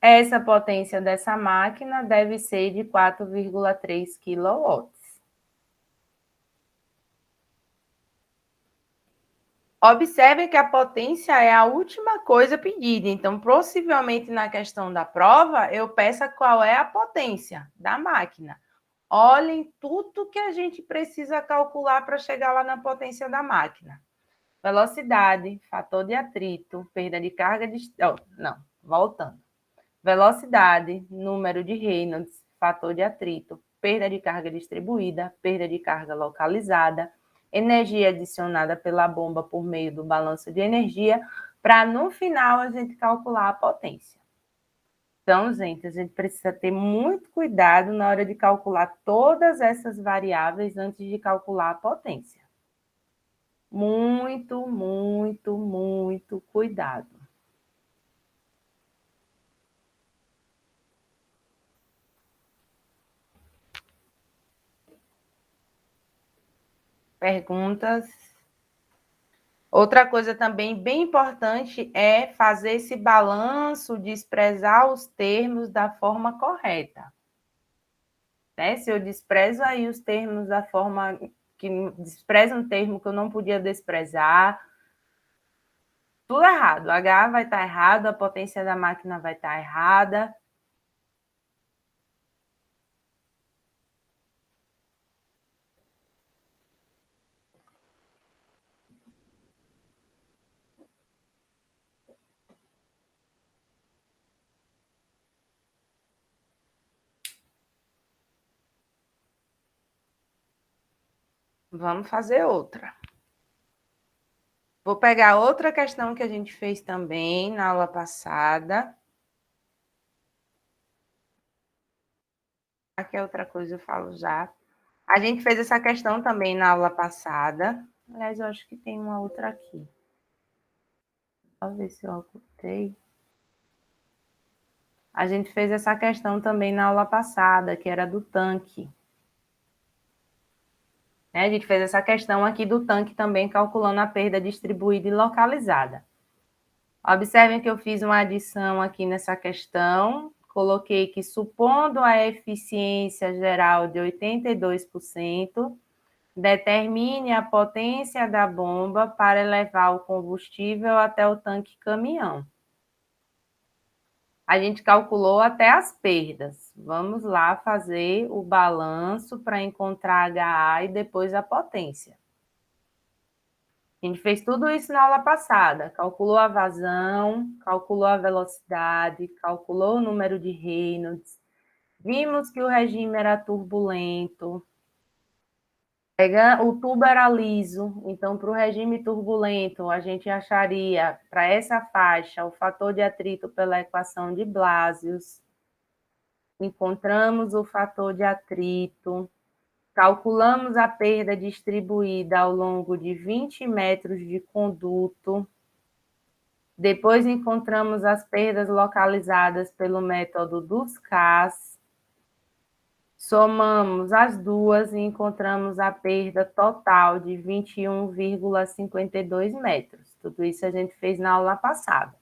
Speaker 1: essa potência dessa máquina deve ser de 4,3 quilowatts. Observem que a potência é a última coisa pedida. Então, possivelmente na questão da prova, eu peço qual é a potência da máquina. Olhem tudo que a gente precisa calcular para chegar lá na potência da máquina. Velocidade, fator de atrito, perda de carga de... Oh, não, voltando. Velocidade, número de Reynolds, fator de atrito, perda de carga distribuída, perda de carga localizada, energia adicionada pela bomba por meio do balanço de energia, para no final a gente calcular a potência. Então, gente, a gente precisa ter muito cuidado na hora de calcular todas essas variáveis antes de calcular a potência. Muito, muito, muito cuidado. Perguntas? Outra coisa também bem importante é fazer esse balanço, desprezar os termos da forma correta. Né? Se eu desprezo aí os termos da forma que desprezo um termo que eu não podia desprezar, tudo errado. O H vai estar errado, a potência da máquina vai estar errada. Vamos fazer outra. Vou pegar outra questão que a gente fez também na aula passada. Aqui é outra coisa, eu falo já. A gente fez essa questão também na aula passada. Aliás, eu acho que tem uma outra aqui. Vou ver se eu ocultei. A gente fez essa questão também na aula passada, que era do tanque. A gente fez essa questão aqui do tanque também, calculando a perda distribuída e localizada. Observem que eu fiz uma adição aqui nessa questão. Coloquei que, supondo a eficiência geral de 82%, determine a potência da bomba para elevar o combustível até o tanque caminhão. A gente calculou até as perdas. Vamos lá fazer o balanço para encontrar HA e depois a potência. A gente fez tudo isso na aula passada. Calculou a vazão, calculou a velocidade, calculou o número de Reynolds. Vimos que o regime era turbulento. O tubo era liso, então para o regime turbulento a gente acharia para essa faixa o fator de atrito pela equação de Blasius. Encontramos o fator de atrito, calculamos a perda distribuída ao longo de 20 metros de conduto. Depois encontramos as perdas localizadas pelo método dos Ks. Somamos as duas e encontramos a perda total de 21,52 metros. Tudo isso a gente fez na aula passada.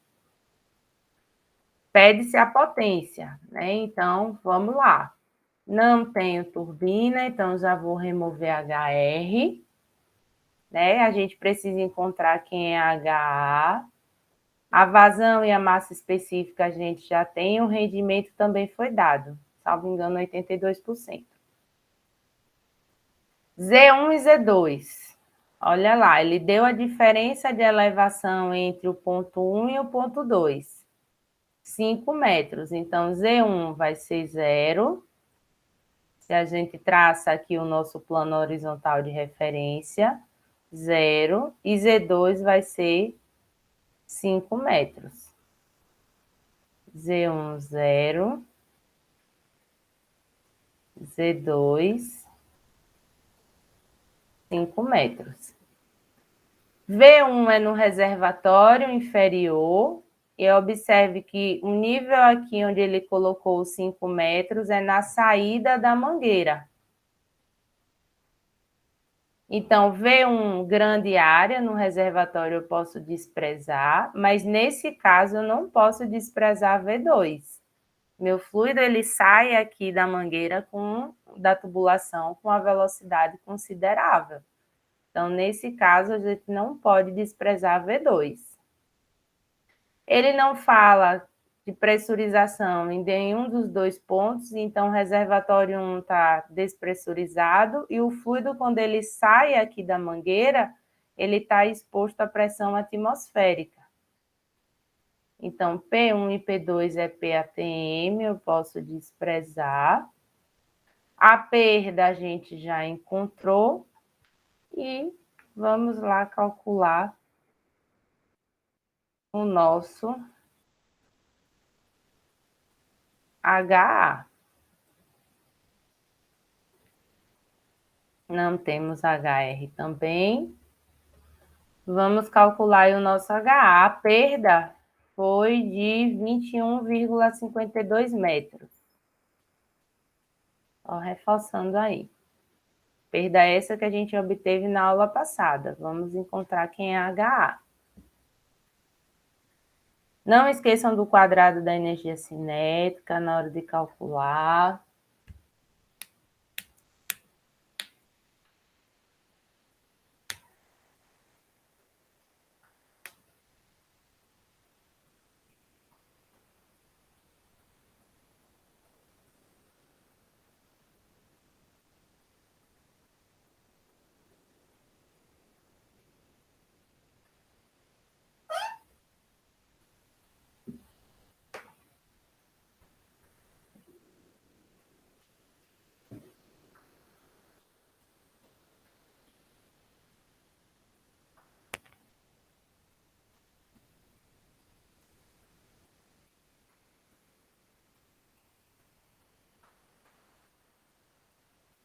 Speaker 1: Pede-se a potência, né? Então, vamos lá. Não tenho turbina, então já vou remover HR. Né? A gente precisa encontrar quem é HA. A vazão e a massa específica a gente já tem, o rendimento também foi dado. Salvo engano, 82%. Z1 e Z2. Olha lá, ele deu a diferença de elevação entre o ponto 1 e o ponto 2. 5 metros. Então, Z1 vai ser 0. Se a gente traça aqui o nosso plano horizontal de referência, 0. E Z2 vai ser 5 metros. Z1, 0. Z2, 5 metros. V1 é no reservatório inferior, e observe que o nível aqui onde ele colocou os 5 metros é na saída da mangueira. Então, V1, grande área, no reservatório eu posso desprezar, mas nesse caso eu não posso desprezar V2. Meu fluido, ele sai aqui da mangueira da tubulação com a velocidade considerável. Então, nesse caso, a gente não pode desprezar V2. Ele não fala de pressurização em nenhum dos dois pontos, então o reservatório 1 está despressurizado e o fluido, quando ele sai aqui da mangueira, ele está exposto à pressão atmosférica. Então, P1 e P2 é PATM, eu posso desprezar. A perda a gente já encontrou e vamos lá calcular o nosso HA. Não temos HR também. Vamos calcular o nosso HA. A perda foi de 21,52 metros. Ó, reforçando aí. Perda essa que a gente obteve na aula passada. Vamos encontrar quem é HA. Não esqueçam do quadrado da energia cinética na hora de calcular.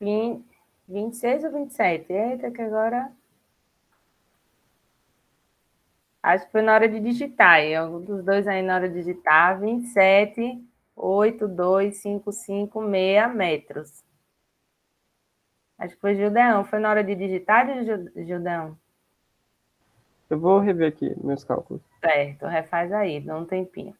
Speaker 1: Vim 26 ou 27? Eita, que agora... Acho que foi na hora de digitar. E algum dos dois aí na hora de digitar. 27,8255,6 metros. Acho que foi Gildeão. Foi na hora de digitar, Gildeão?
Speaker 2: Eu vou rever aqui meus cálculos.
Speaker 1: Certo, refaz aí, dá um tempinho.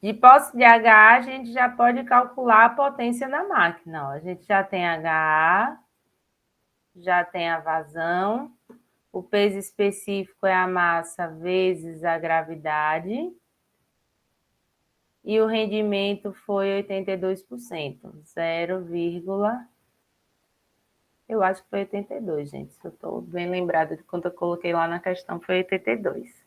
Speaker 1: De posse de HA, a gente já pode calcular a potência da máquina. Ó. A gente já tem HA, já tem a vazão, o peso específico é a massa vezes a gravidade, e o rendimento foi 82%, 0, eu acho que foi 82, gente. Se eu estou bem lembrada de quanto eu coloquei lá na questão, foi 82.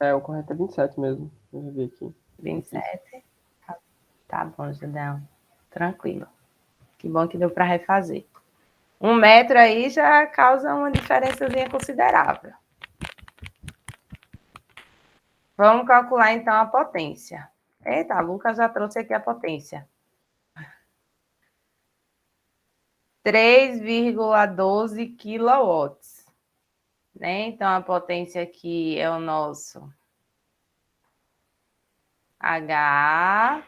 Speaker 2: É, o correto é 27 mesmo. Eu revi aqui.
Speaker 1: 27? Tá bom, Judão. Tranquilo. Que bom que deu para refazer. 1 metro aí já causa uma diferençazinha considerável. Vamos calcular, então, a potência. Eita, a Lucas já trouxe aqui a potência. 3,12 quilowatts. Né? Então, a potência aqui é o nosso HA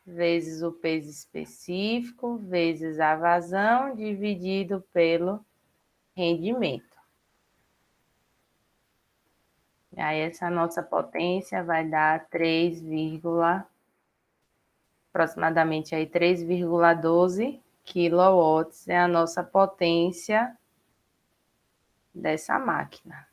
Speaker 1: vezes o peso específico, vezes a vazão, dividido pelo rendimento. E aí, essa nossa potência vai dar aproximadamente aí 3,12 quilowatts é a nossa potência dessa máquina.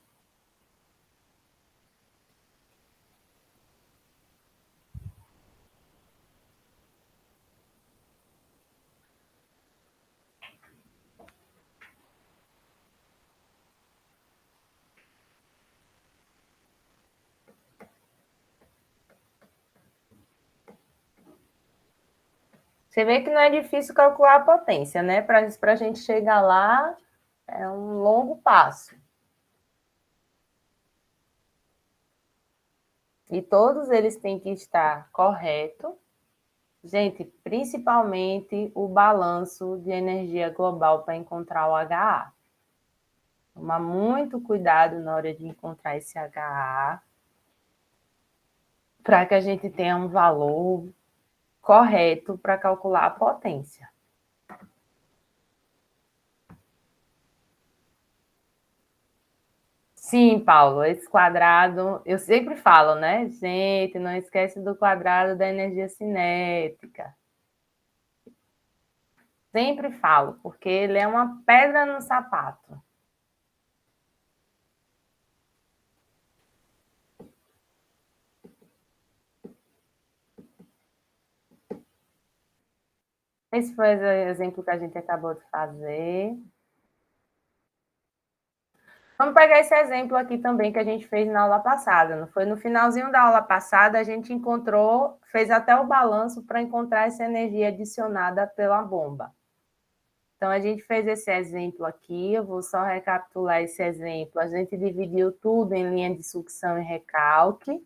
Speaker 1: Você vê que não é difícil calcular a potência, né? Para a gente chegar lá, é um longo passo. E todos eles têm que estar correto. Gente, principalmente o balanço de energia global para encontrar o HA. Tomar muito cuidado na hora de encontrar esse HA, para que a gente tenha um valor correto para calcular a potência. Sim, Paulo, esse quadrado, eu sempre falo, né? Gente, não esquece do quadrado da energia cinética. Sempre falo, porque ele é uma pedra no sapato. Esse foi o exemplo que a gente acabou de fazer. Vamos pegar esse exemplo aqui também que a gente fez na aula passada. Não foi no finalzinho da aula passada, a gente encontrou, fez até o balanço para encontrar essa energia adicionada pela bomba. Então, a gente fez esse exemplo aqui, eu vou só recapitular esse exemplo. A gente dividiu tudo em linha de sucção e recalque,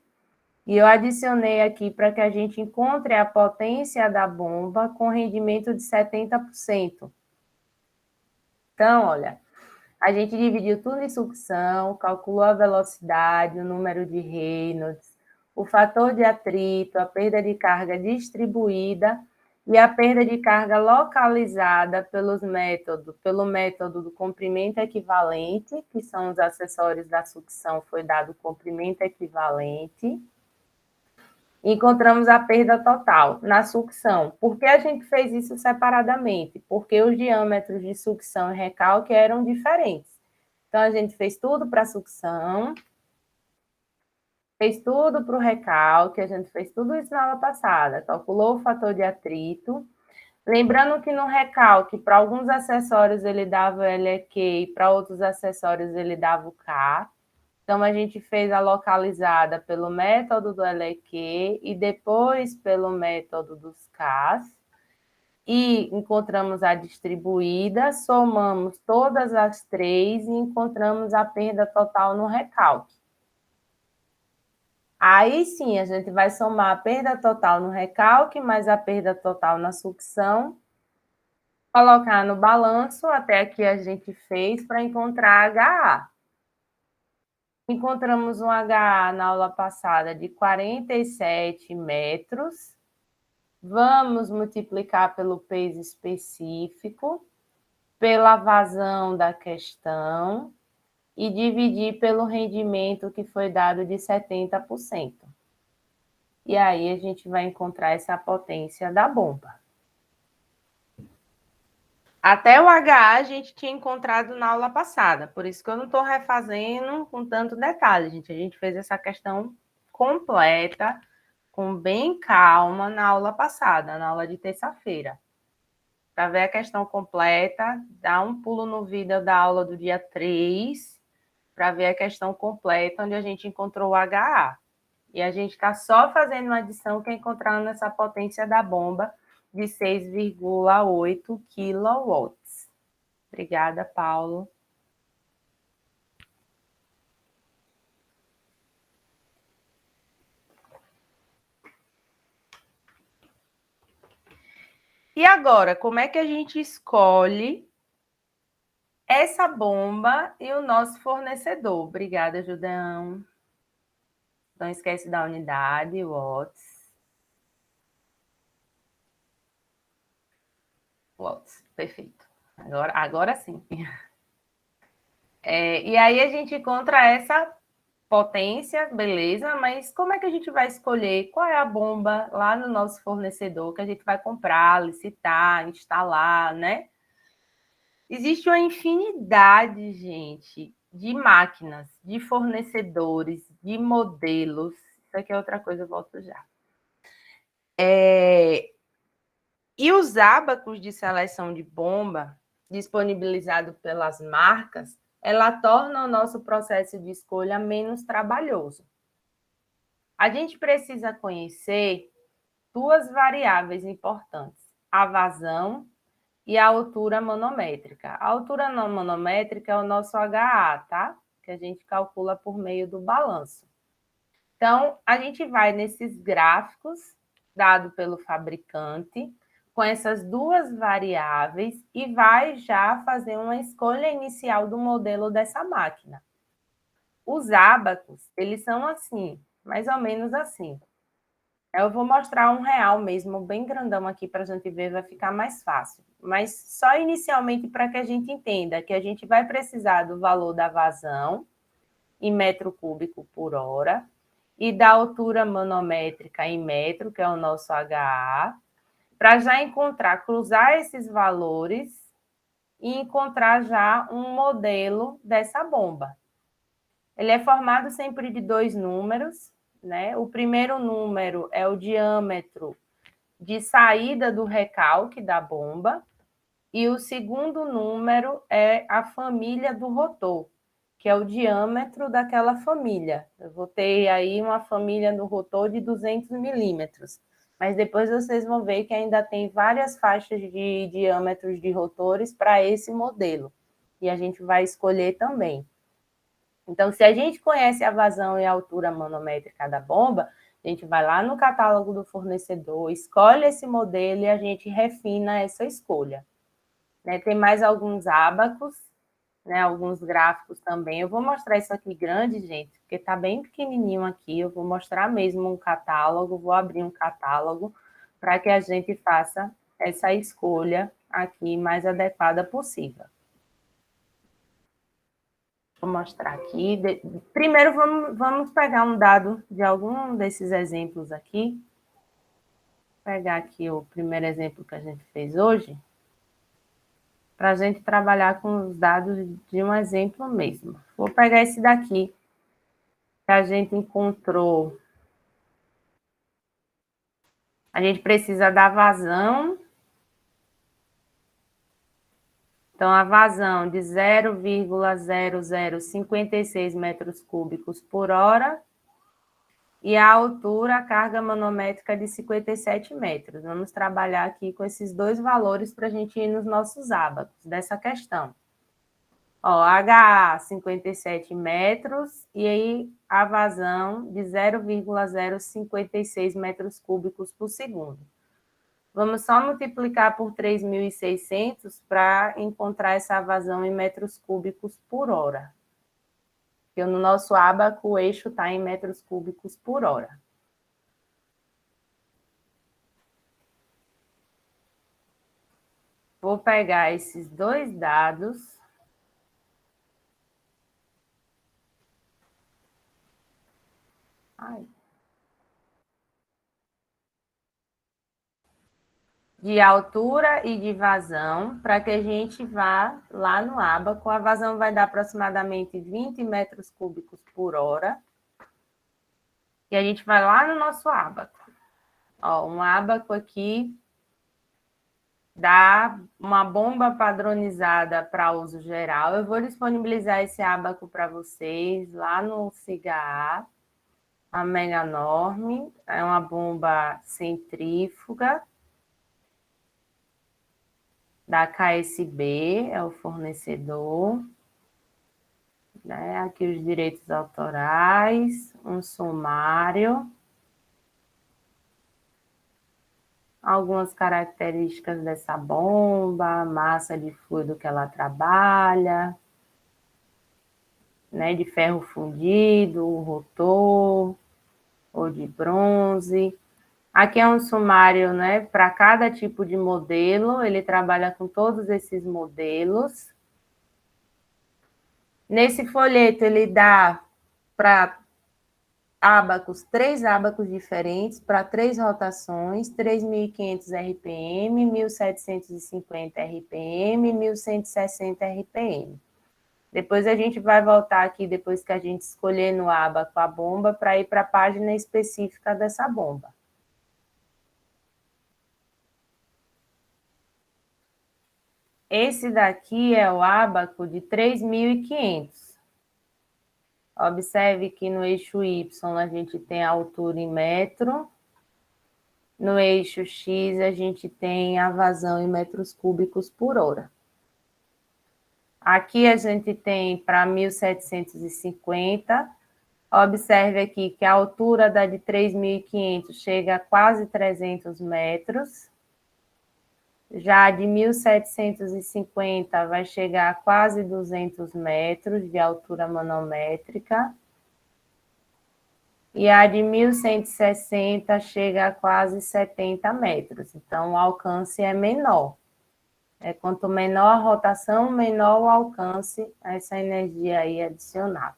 Speaker 1: e eu adicionei aqui para que a gente encontre a potência da bomba com rendimento de 70%. Então, olha, a gente dividiu tudo em sucção, calculou a velocidade, o número de Reynolds, o fator de atrito, a perda de carga distribuída e a perda de carga localizada pelo método do comprimento equivalente, que são os acessórios da sucção, foi dado o comprimento equivalente. Encontramos a perda total na sucção. Por que a gente fez isso separadamente? Porque os diâmetros de sucção e recalque eram diferentes. Então, a gente fez tudo para a sucção, fez tudo para o recalque, a gente fez tudo isso na aula passada, calculou o fator de atrito. Lembrando que no recalque, para alguns acessórios ele dava o LEQ e para outros acessórios ele dava o K. Então, a gente fez a localizada pelo método do LEQ e depois pelo método dos Ks. E encontramos a distribuída, somamos todas as três e encontramos a perda total no recalque. Aí sim, a gente vai somar a perda total no recalque, mais a perda total na sucção, colocar no balanço, até aqui a gente fez, para encontrar HA. Encontramos um HA na aula passada de 47 metros. Vamos multiplicar pelo peso específico, pela vazão da questão e dividir pelo rendimento que foi dado de 70%. E aí a gente vai encontrar essa potência da bomba. Até o HA a gente tinha encontrado na aula passada, por isso que eu não estou refazendo com tanto detalhe, gente. A gente fez essa questão completa, com bem calma, na aula passada, na aula de terça-feira. Para ver a questão completa, dá um pulo no vídeo da aula do dia 3, para ver a questão completa, onde a gente encontrou o HA. E a gente está só fazendo uma adição que é encontrando essa potência da bomba de 6,8 kW. Obrigada, Paulo. E agora, como é que a gente escolhe essa bomba e o nosso fornecedor? Obrigada, Judão. Não esquece da unidade, watts. Watts, perfeito. Agora sim. E aí a gente encontra essa potência, beleza, mas como é que a gente vai escolher qual é a bomba lá no nosso fornecedor que a gente vai comprar, licitar, instalar, né? Existe uma infinidade, gente, de máquinas, de fornecedores, de modelos. Isso aqui é outra coisa, eu volto já. E os ábacos de seleção de bomba, disponibilizados pelas marcas, ela torna o nosso processo de escolha menos trabalhoso. A gente precisa conhecer duas variáveis importantes, a vazão e a altura manométrica. A altura manométrica é o nosso HA, tá? Que a gente calcula por meio do balanço. Então, a gente vai nesses gráficos dado pelo fabricante, com essas duas variáveis e vai já fazer uma escolha inicial do modelo dessa máquina. Os ábacos, eles são assim, mais ou menos assim. Eu vou mostrar um real mesmo, bem grandão aqui para a gente ver, vai ficar mais fácil. Mas só inicialmente para que a gente entenda que a gente vai precisar do valor da vazão em metro cúbico por hora e da altura manométrica em metro, que é o nosso HA, para já encontrar, cruzar esses valores e encontrar já um modelo dessa bomba. Ele é formado sempre de dois números, né? O primeiro número é o diâmetro de saída do recalque da bomba e o segundo número é a família do rotor, que é o diâmetro daquela família. Eu vou ter aí uma família no rotor de 200 milímetros. Mas depois vocês vão ver que ainda tem várias faixas de diâmetros de rotores para esse modelo. E a gente vai escolher também. Então, se a gente conhece a vazão e a altura manométrica da bomba, a gente vai lá no catálogo do fornecedor, escolhe esse modelo e a gente refina essa escolha. Né? Tem mais alguns ábacos, né? Alguns gráficos também. Eu vou mostrar isso aqui grande, gente, porque está bem pequenininho aqui. Eu vou mostrar mesmo um catálogo, vou abrir um catálogo para que a gente faça essa escolha aqui mais adequada possível. Vou mostrar aqui. Primeiro, vamos pegar um dado de algum desses exemplos aqui. Vou pegar aqui o primeiro exemplo que a gente fez hoje, para a gente trabalhar com os dados de um exemplo mesmo. Vou pegar esse daqui, que a gente encontrou. A gente precisa da vazão. Então, a vazão de 0,0056 metros cúbicos por hora e a altura, a carga manométrica de 57 metros. Vamos trabalhar aqui com esses dois valores para a gente ir nos nossos ábacos dessa questão. Ó, HA 57 metros e aí a vazão de 0,056 metros cúbicos por segundo. Vamos só multiplicar por 3.600 para encontrar essa vazão em metros cúbicos por hora. Porque no nosso ábaco o eixo está em metros cúbicos por hora. Vou pegar esses dois dados. Ai. De altura e de vazão, para que a gente vá lá no ábaco. A vazão vai dar aproximadamente 20 metros cúbicos por hora. E a gente vai lá no nosso ábaco. Ó, um ábaco aqui dá uma bomba padronizada para uso geral. Eu vou disponibilizar esse ábaco para vocês lá no SIGA, a Meganorm. É uma bomba centrífuga da KSB, é o fornecedor. Né? Aqui os direitos autorais, um sumário. Algumas características dessa bomba, massa de fluido que ela trabalha, né, de ferro fundido, rotor, ou de bronze. Aqui é um sumário, né, para cada tipo de modelo, ele trabalha com todos esses modelos. Nesse folheto, ele dá para ábacos, 3 ábacos diferentes, para 3 rotações, 3.500 RPM, 1.750 RPM, 1.160 RPM. Depois a gente vai voltar aqui, depois que a gente escolher no ábaco a bomba, para ir para a página específica dessa bomba. Esse daqui é o ábaco de 3.500. Observe que no eixo Y a gente tem a altura em metro. No eixo X a gente tem a vazão em metros cúbicos por hora. Aqui a gente tem para 1.750. Observe aqui que a altura da de 3.500 chega a quase 300 metros. Já a de 1.750 vai chegar a quase 200 metros de altura manométrica. E a de 1.160 chega a quase 70 metros. Então, o alcance é menor. Quanto menor a rotação, menor o alcance a essa energia aí adicionada.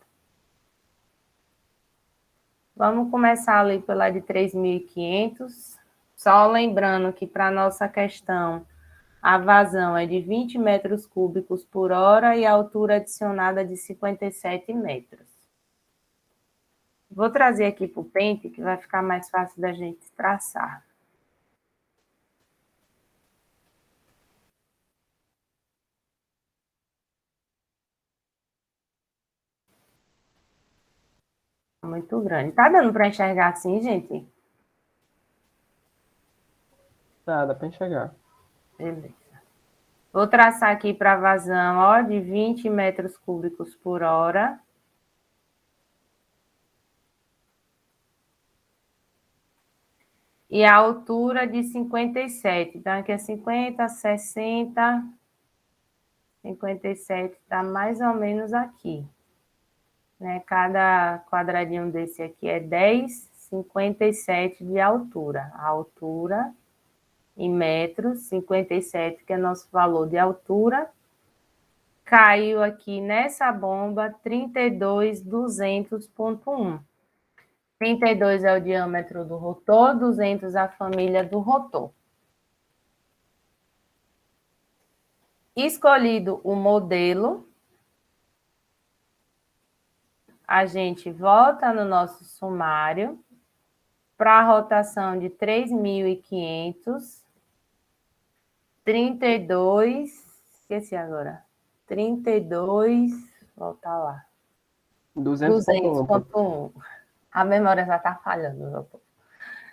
Speaker 1: Vamos começar ali pela de 3.500. Só lembrando que para a nossa questão, a vazão é de 20 metros cúbicos por hora e a altura adicionada de 57 metros. Vou trazer aqui para o pente, que vai ficar mais fácil da gente traçar. Muito grande. Tá dando para enxergar assim, gente?
Speaker 2: Dá pra enxergar.
Speaker 1: Beleza. Vou traçar aqui para vazão, ó, de 20 metros cúbicos por hora. E a altura de 57. Então, aqui é 50, 60, 57, está mais ou menos aqui. Né? Cada quadradinho desse aqui é 10, 57 de altura. A altura em metros, 57, que é nosso valor de altura. Caiu aqui nessa bomba 32.200.1. 32 é o diâmetro do rotor, 200 a família do rotor. Escolhido o modelo, a gente volta no nosso sumário para a rotação de 3.500, 32, esqueci agora, 32, volta lá,
Speaker 2: 200.1.
Speaker 1: 200.1. A memória já está falhando, doutor.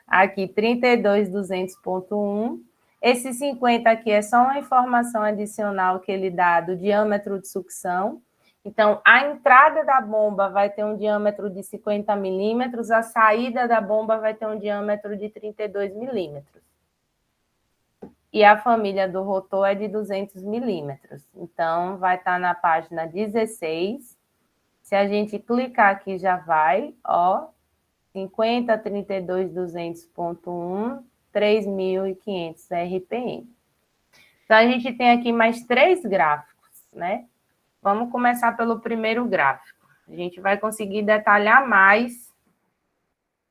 Speaker 1: Aqui, 32.200.1. Esse 50 aqui é só uma informação adicional que ele dá do diâmetro de sucção. Então, a entrada da bomba vai ter um diâmetro de 50 milímetros, a saída da bomba vai ter um diâmetro de 32 milímetros. E a família do rotor é de 200 milímetros. Então, vai estar na página 16. Se a gente clicar aqui, já vai, ó, 50, 32, 200.1, 3.500 RPM. Então, a gente tem aqui mais 3 gráficos, né? Vamos começar pelo primeiro gráfico. A gente vai conseguir detalhar mais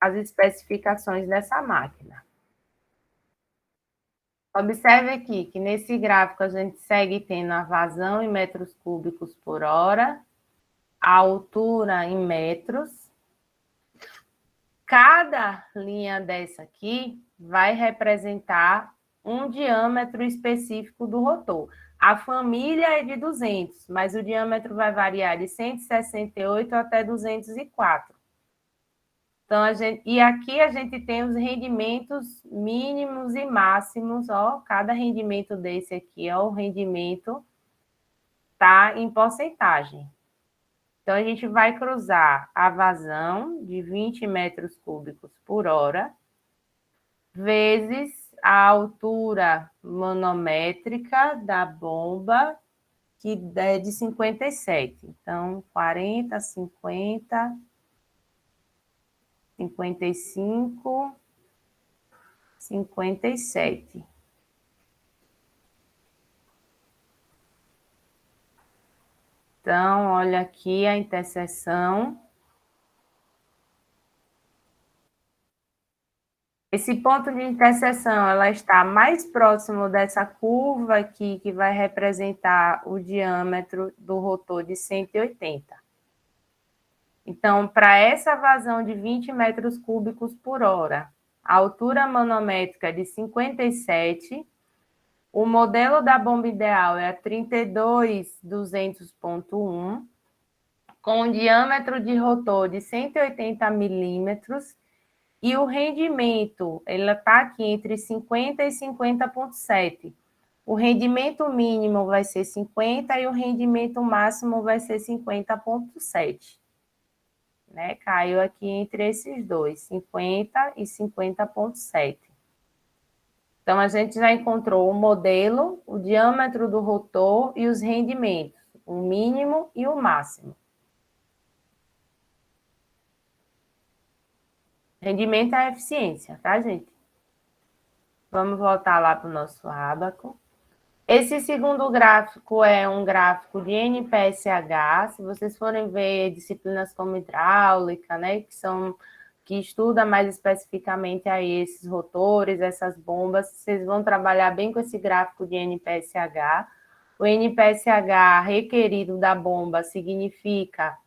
Speaker 1: as especificações dessa máquina. Observe aqui que nesse gráfico a gente segue tendo a vazão em metros cúbicos por hora, a altura em metros. Cada linha dessa aqui vai representar um diâmetro específico do rotor. A família é de 200, mas o diâmetro vai variar de 168 até 204. Então, e aqui a gente tem os rendimentos mínimos e máximos, ó, cada rendimento desse aqui, ó, o rendimento tá em porcentagem. Então, a gente vai cruzar a vazão de 20 metros cúbicos por hora, vezes a altura manométrica da bomba, que é de 57. Então, 40, 50, 55, 57. Então, olha aqui a interseção. Esse ponto de interseção, ela está mais próximo dessa curva aqui, que vai representar o diâmetro do rotor de 180. Então, para essa vazão de 20 metros cúbicos por hora, a altura manométrica é de 57, o modelo da bomba ideal é a 32.200.1, com um diâmetro de rotor de 180 milímetros, e o rendimento, ele está aqui entre 50 e 50.7. O rendimento mínimo vai ser 50 e o rendimento máximo vai ser 50.7. Né? Caiu aqui entre esses dois, 50 e 50.7. Então, a gente já encontrou o modelo, o diâmetro do rotor e os rendimentos, o mínimo e o máximo. Rendimento é a eficiência, tá, gente? Vamos voltar lá para o nosso ábaco. Esse segundo gráfico é um gráfico de NPSH. Se vocês forem ver disciplinas como hidráulica, né, que estuda mais especificamente aí esses rotores, essas bombas, vocês vão trabalhar bem com esse gráfico de NPSH. O NPSH requerido da bomba significa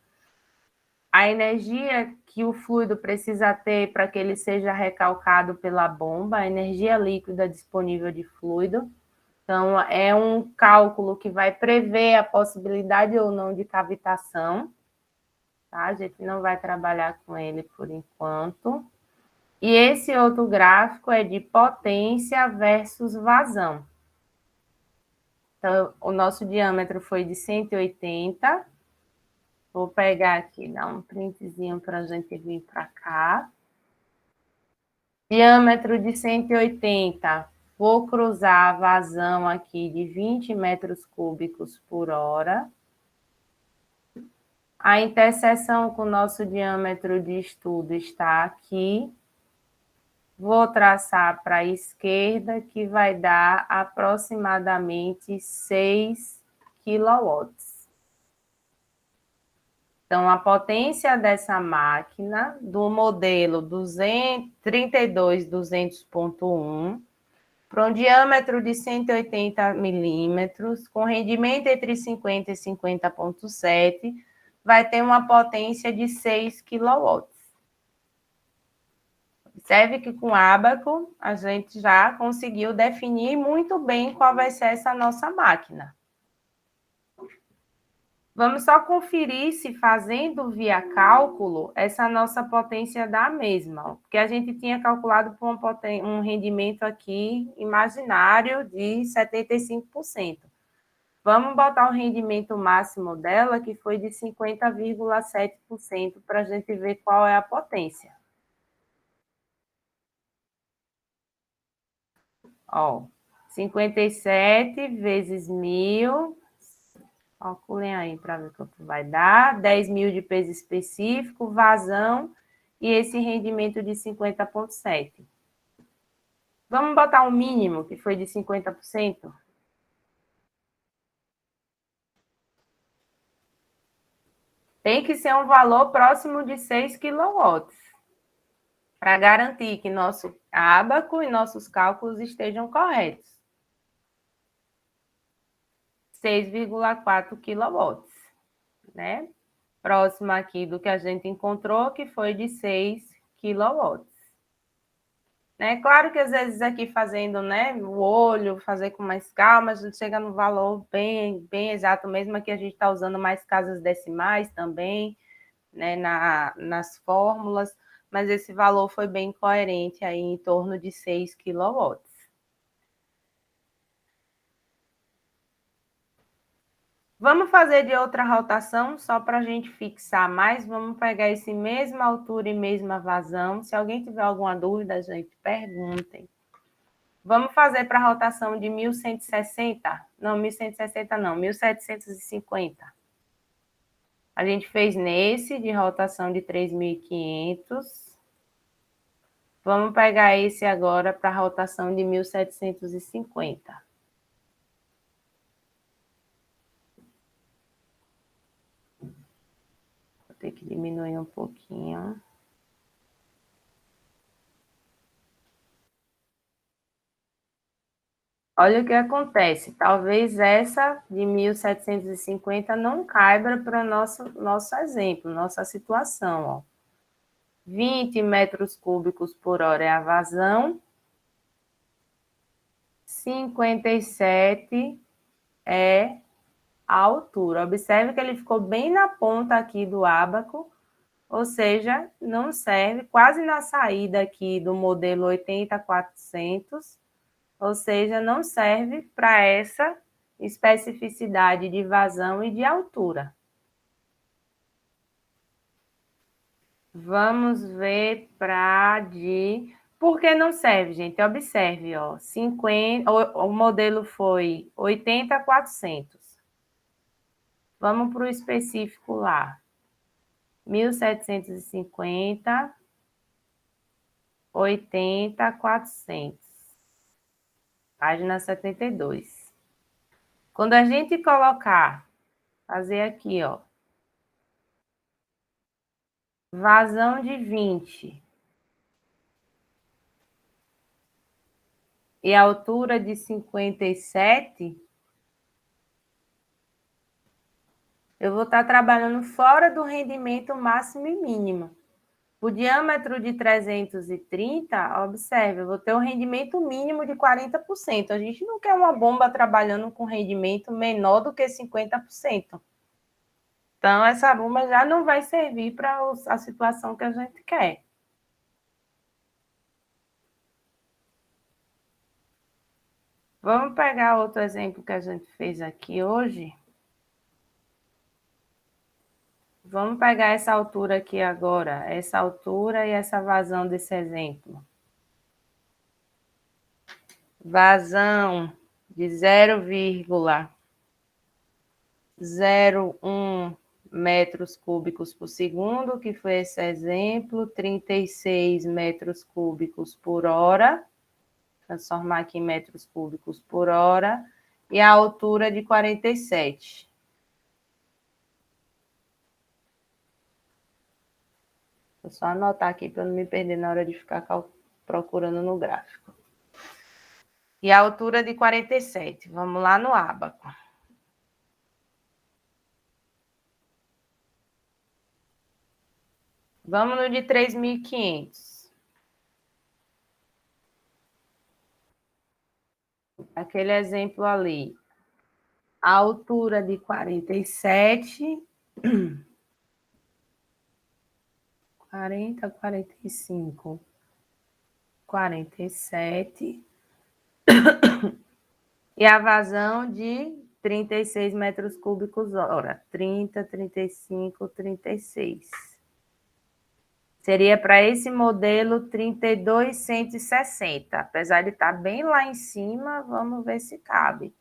Speaker 1: a energia que o fluido precisa ter para que ele seja recalcado pela bomba, a energia líquida disponível de fluido. Então, é um cálculo que vai prever a possibilidade ou não de cavitação. Tá? A gente não vai trabalhar com ele por enquanto. E esse outro gráfico é de potência versus vazão. Então, o nosso diâmetro foi de 180. Vou pegar aqui, dar um printzinho para a gente vir para cá. Diâmetro de 180. Vou cruzar a vazão aqui de 20 metros cúbicos por hora. A interseção com o nosso diâmetro de estudo está aqui. Vou traçar para a esquerda, que vai dar aproximadamente 6 kW. Então, a potência dessa máquina, do modelo 32200.1, para um diâmetro de 180 milímetros, com rendimento entre 50 e 50,7, vai ter uma potência de 6 kW. Observe que com o ábaco a gente já conseguiu definir muito bem qual vai ser essa nossa máquina. Vamos só conferir se fazendo via cálculo, essa nossa potência dá a mesma, porque a gente tinha calculado por um rendimento aqui imaginário de 75%. Vamos botar o rendimento máximo dela, que foi de 50,7%, para a gente ver qual é a potência. Ó, 57 vezes 1.000, calculem aí para ver quanto vai dar, 10.000 de peso específico, vazão e esse rendimento de 50,7. Vamos botar um mínimo, que foi de 50%? Tem que ser um valor próximo de 6 kW, para garantir que nosso ábaco e nossos cálculos estejam corretos. 6,4 kW, né? Próximo aqui do que a gente encontrou, que foi de 6 kW. Né? Claro que às vezes aqui fazendo, né, o olho, fazer com mais calma, a gente chega no valor bem exato mesmo. Aqui a gente está usando mais casas decimais também, né, nas fórmulas, mas esse valor foi bem coerente aí, em torno de 6 kW. Vamos fazer de outra rotação, só para a gente fixar mais. Vamos pegar esse mesma altura e mesma vazão. Se alguém tiver alguma dúvida, gente, perguntem. Vamos fazer para a rotação de 1160? Não, 1160 não, 1750. A gente fez nesse de rotação de 3.500. Vamos pegar esse agora para a rotação de 1750. Vou ter que diminuir um pouquinho. Olha o que acontece. Talvez essa de 1750 não caiba para o nosso exemplo, nossa situação. Ó. 20 metros cúbicos por hora é a vazão. 57 é a altura. Observe que ele ficou bem na ponta aqui do ábaco, ou seja, não serve, quase na saída aqui do modelo 80400, ou seja, não serve para essa especificidade de vazão e de altura. Vamos ver para de... Por que não serve, gente? Observe, ó, 50, o modelo foi 80,400. Vamos para o específico lá. 1750, 80,400. Página 72. Quando a gente colocar, fazer aqui, ó, vazão de 20 e altura de 57, eu vou estar trabalhando fora do rendimento máximo e mínimo. O diâmetro de 330, observe, eu vou ter um rendimento mínimo de 40%. A gente não quer uma bomba trabalhando com rendimento menor do que 50%. Então, essa bomba já não vai servir para a situação que a gente quer. Vamos pegar outro exemplo que a gente fez aqui hoje. Vamos pegar essa altura aqui agora, essa altura e essa vazão desse exemplo. Vazão de 0,01 metros cúbicos por segundo, que foi esse exemplo, 36 metros cúbicos por hora. Transformar aqui em metros cúbicos por hora. E a altura de 47. Vou só anotar aqui para não me perder na hora de ficar procurando no gráfico. E a altura de 47. Vamos lá no ábaco. Vamos no de 3.500. Aquele exemplo ali. A altura de 47. 40, 45. 47. E a vazão de 36 metros cúbicos hora. 30, 35, 36. Seria para esse modelo 32.160. Apesar de estar bem lá em cima, vamos ver se cabe.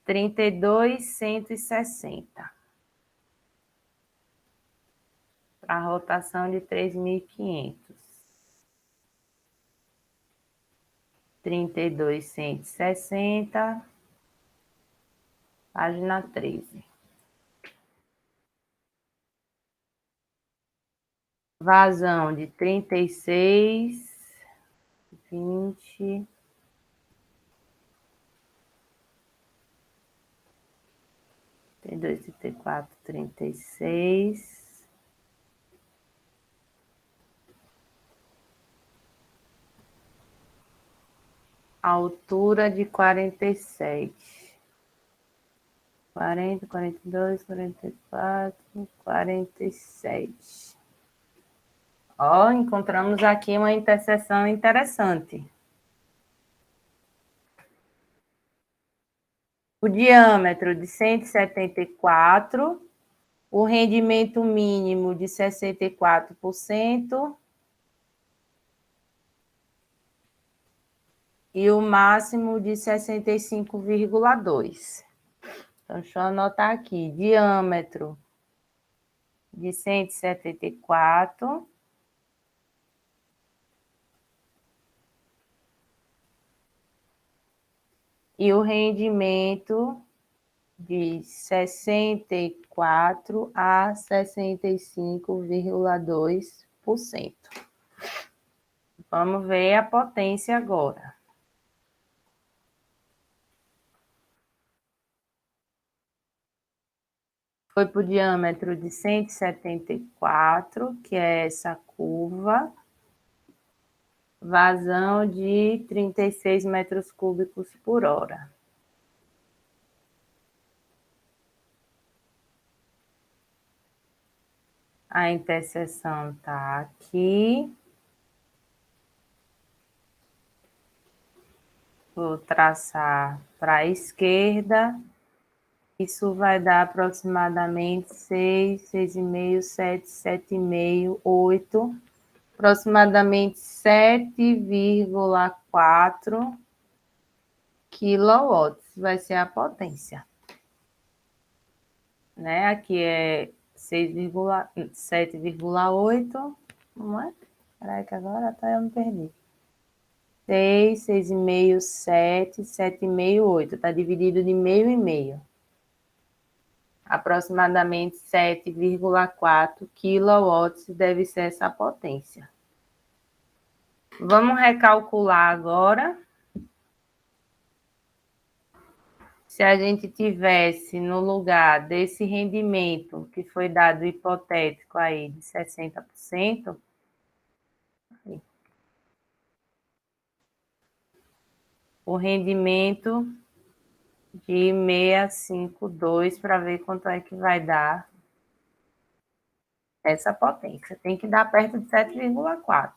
Speaker 1: 32.160. Para a rotação de 3.500. 32.160. Página 13. Vazão de 36, 20, 32, 34, 36. Altura de 47. 40, 42, 44, 47. Ó, encontramos aqui uma interseção interessante. O diâmetro de 174, o rendimento mínimo de 64% e o máximo de 65,2%. Então, deixa eu anotar aqui. Diâmetro de 174. E o rendimento de 64 a 65,2%. Vamos ver a potência agora. Foi para o diâmetro de 174, que é essa curva. Vazão de 36 metros cúbicos por hora. A interseção está aqui. Vou traçar para a esquerda. Isso vai dar aproximadamente 6, 6,5, 7, 7,5, 8. Aproximadamente 7,4 quilowatts vai ser a potência. Né? Aqui é 7,8, não é? Espera aí que agora até eu me perdi. 6, 6,5, 7, 7,5, 8. Está dividido de meio e meio. Aproximadamente 7,4 quilowatts deve ser essa potência. Vamos recalcular agora. Se a gente tivesse no lugar desse rendimento que foi dado hipotético aí de 60%, o rendimento de 652 para ver quanto é que vai dar essa potência. Tem que dar perto de 7,4.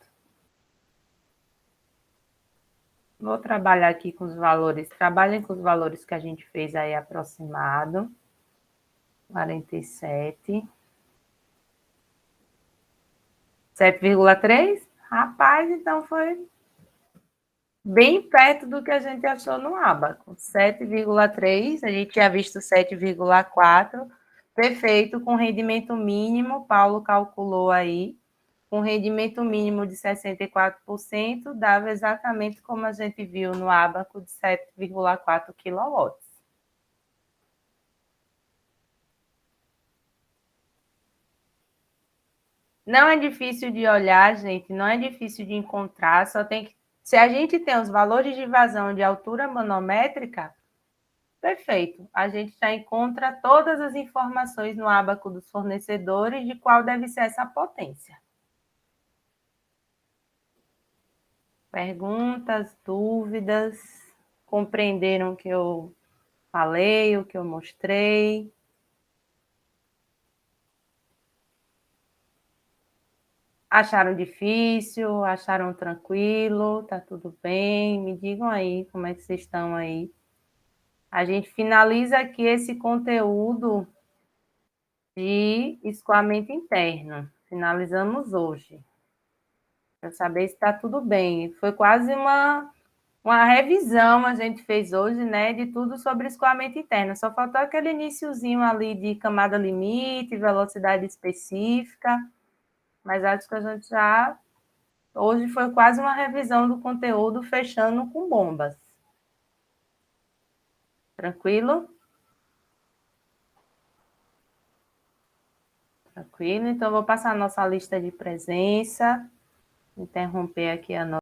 Speaker 1: Vou trabalhar aqui com os valores. Trabalhem com os valores que a gente fez aí aproximado. 47. 7,3? Rapaz, então foi bem perto do que a gente achou no Abaco. 7,3, a gente tinha visto 7,4. Perfeito, com rendimento mínimo, Paulo calculou aí, com rendimento mínimo de 64%, dava exatamente como a gente viu no Abaco de 7,4 kW. Não é difícil de olhar, gente, não é difícil de encontrar, só tem que. Se a gente tem os valores de vazão de altura manométrica, perfeito. A gente já encontra todas as informações no ábaco dos fornecedores de qual deve ser essa potência. Perguntas, dúvidas? Compreenderam o que eu falei, o que eu mostrei? Acharam difícil? Acharam tranquilo? Tá tudo bem? Me digam aí como é que vocês estão aí. A gente finaliza aqui esse conteúdo de escoamento interno. Finalizamos hoje. Para saber se está tudo bem. Foi quase uma revisão a gente fez hoje, né, de tudo sobre escoamento interno. Só faltou aquele iniciozinho ali de camada limite, velocidade específica, mas acho que a gente já... Hoje foi quase uma revisão do conteúdo, fechando com bombas. Tranquilo? Tranquilo. Então, vou passar a nossa lista de presença, interromper aqui a nossa